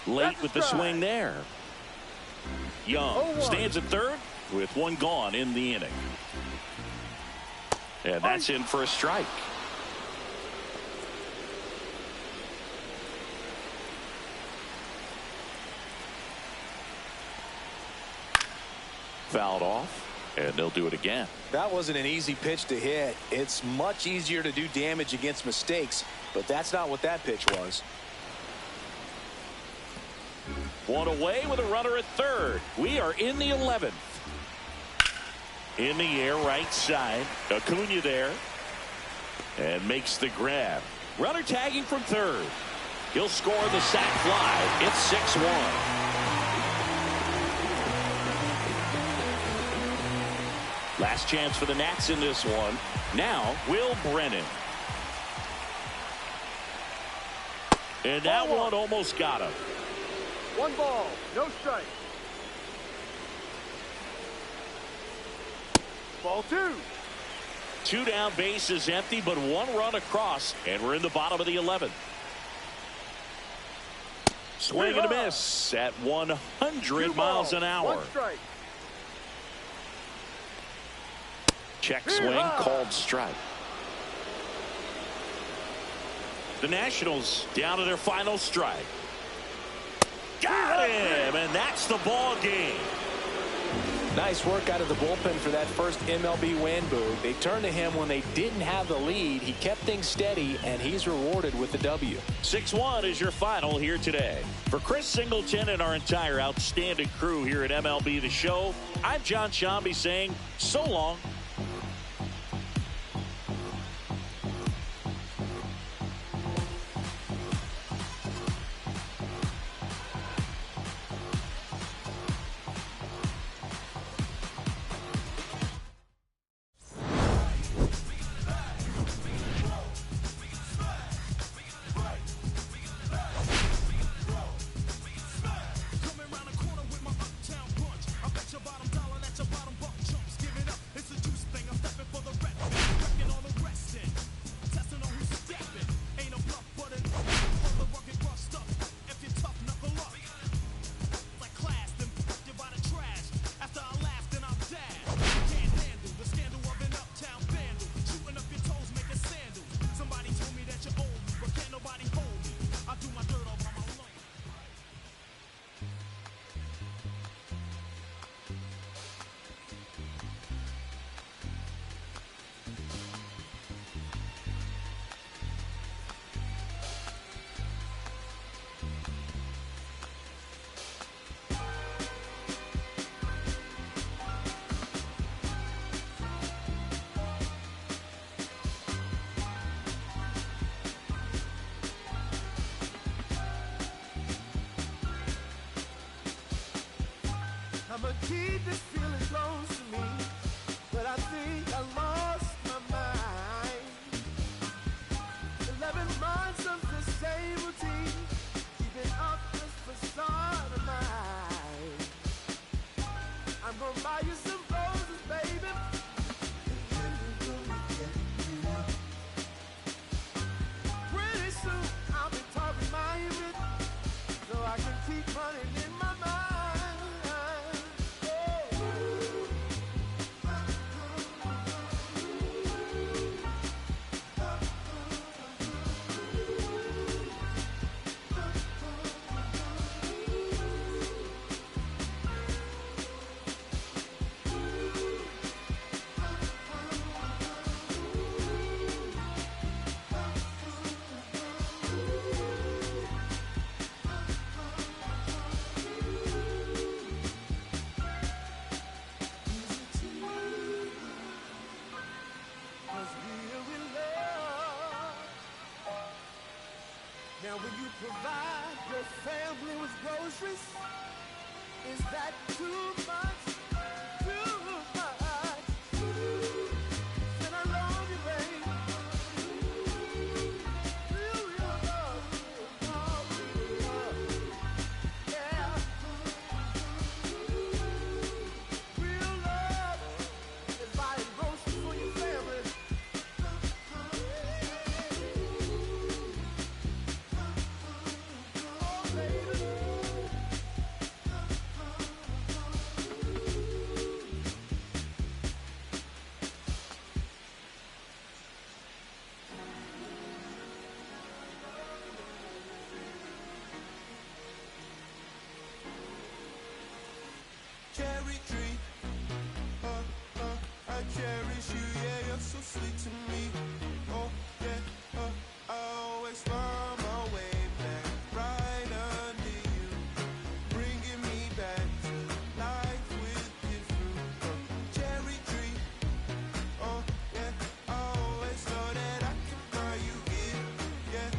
late with the swing there. Young stands at third with one gone in the inning. And that's in for a strike. Fouled off, and they'll do it again. That wasn't an easy pitch to hit. It's much easier to do damage against mistakes, but that's not what that pitch was. One away with a runner at third. We are in the 11th. In the air, right side. Acuna there. And makes the grab. Runner tagging from third. He'll score the sac fly. It's 6-1. Last chance for the Nats in this one. Now, Will Brennan. And that one almost got him. 1 ball, no strike. Ball 2. 2 down, bases empty, but 1 run across, and we're in the bottom of the 11th. Swing and a miss at 100 miles an hour. 1 strike. Check swing, called strike. The Nationals down to their final strike. Got him, and that's the ball game. Nice work out of the bullpen for that first MLB win, Boo. They turned to him when they didn't have the lead. He kept things steady, and he's rewarded with the W. 6-1 is your final here today. For Chris Singleton and our entire outstanding crew here at MLB The Show, I'm John Shambi saying so long. I'ma keep this feeling close to me, but I think I lost my mind. 11 months of the same routine, keeping up this facade of mine. I'm gonna buy you some roses, baby. Pretty soon I'll be talking my image, so I can keep running in my mind. Now when you provide your family with groceries, is that too much? Too much? Then I love you, babe. Real love, yeah. Real love is buying groceries for your family. Oh, baby. cherry tree. I cherish you, yeah, you're so sweet to me. Oh, yeah, I always find my way back right under you, bringing me back to life with your fruit. Cherry tree. Oh, yeah, I always know that I can buy you in. Yeah,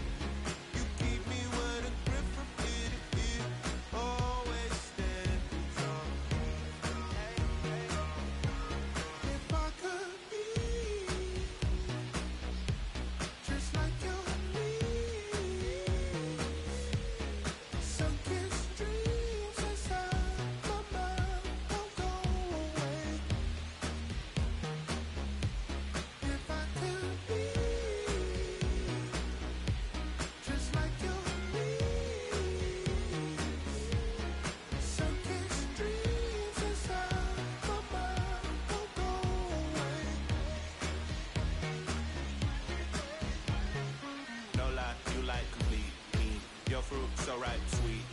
you keep me with a grip from ear to ear. Always standing tall. If I could be just like your leaves, sunken streams inside my mind won't go away. If I could be just like your leaves, sunken streams inside my mind won't go away. No lie, you like complete me. Your fruit so ripe, sweet.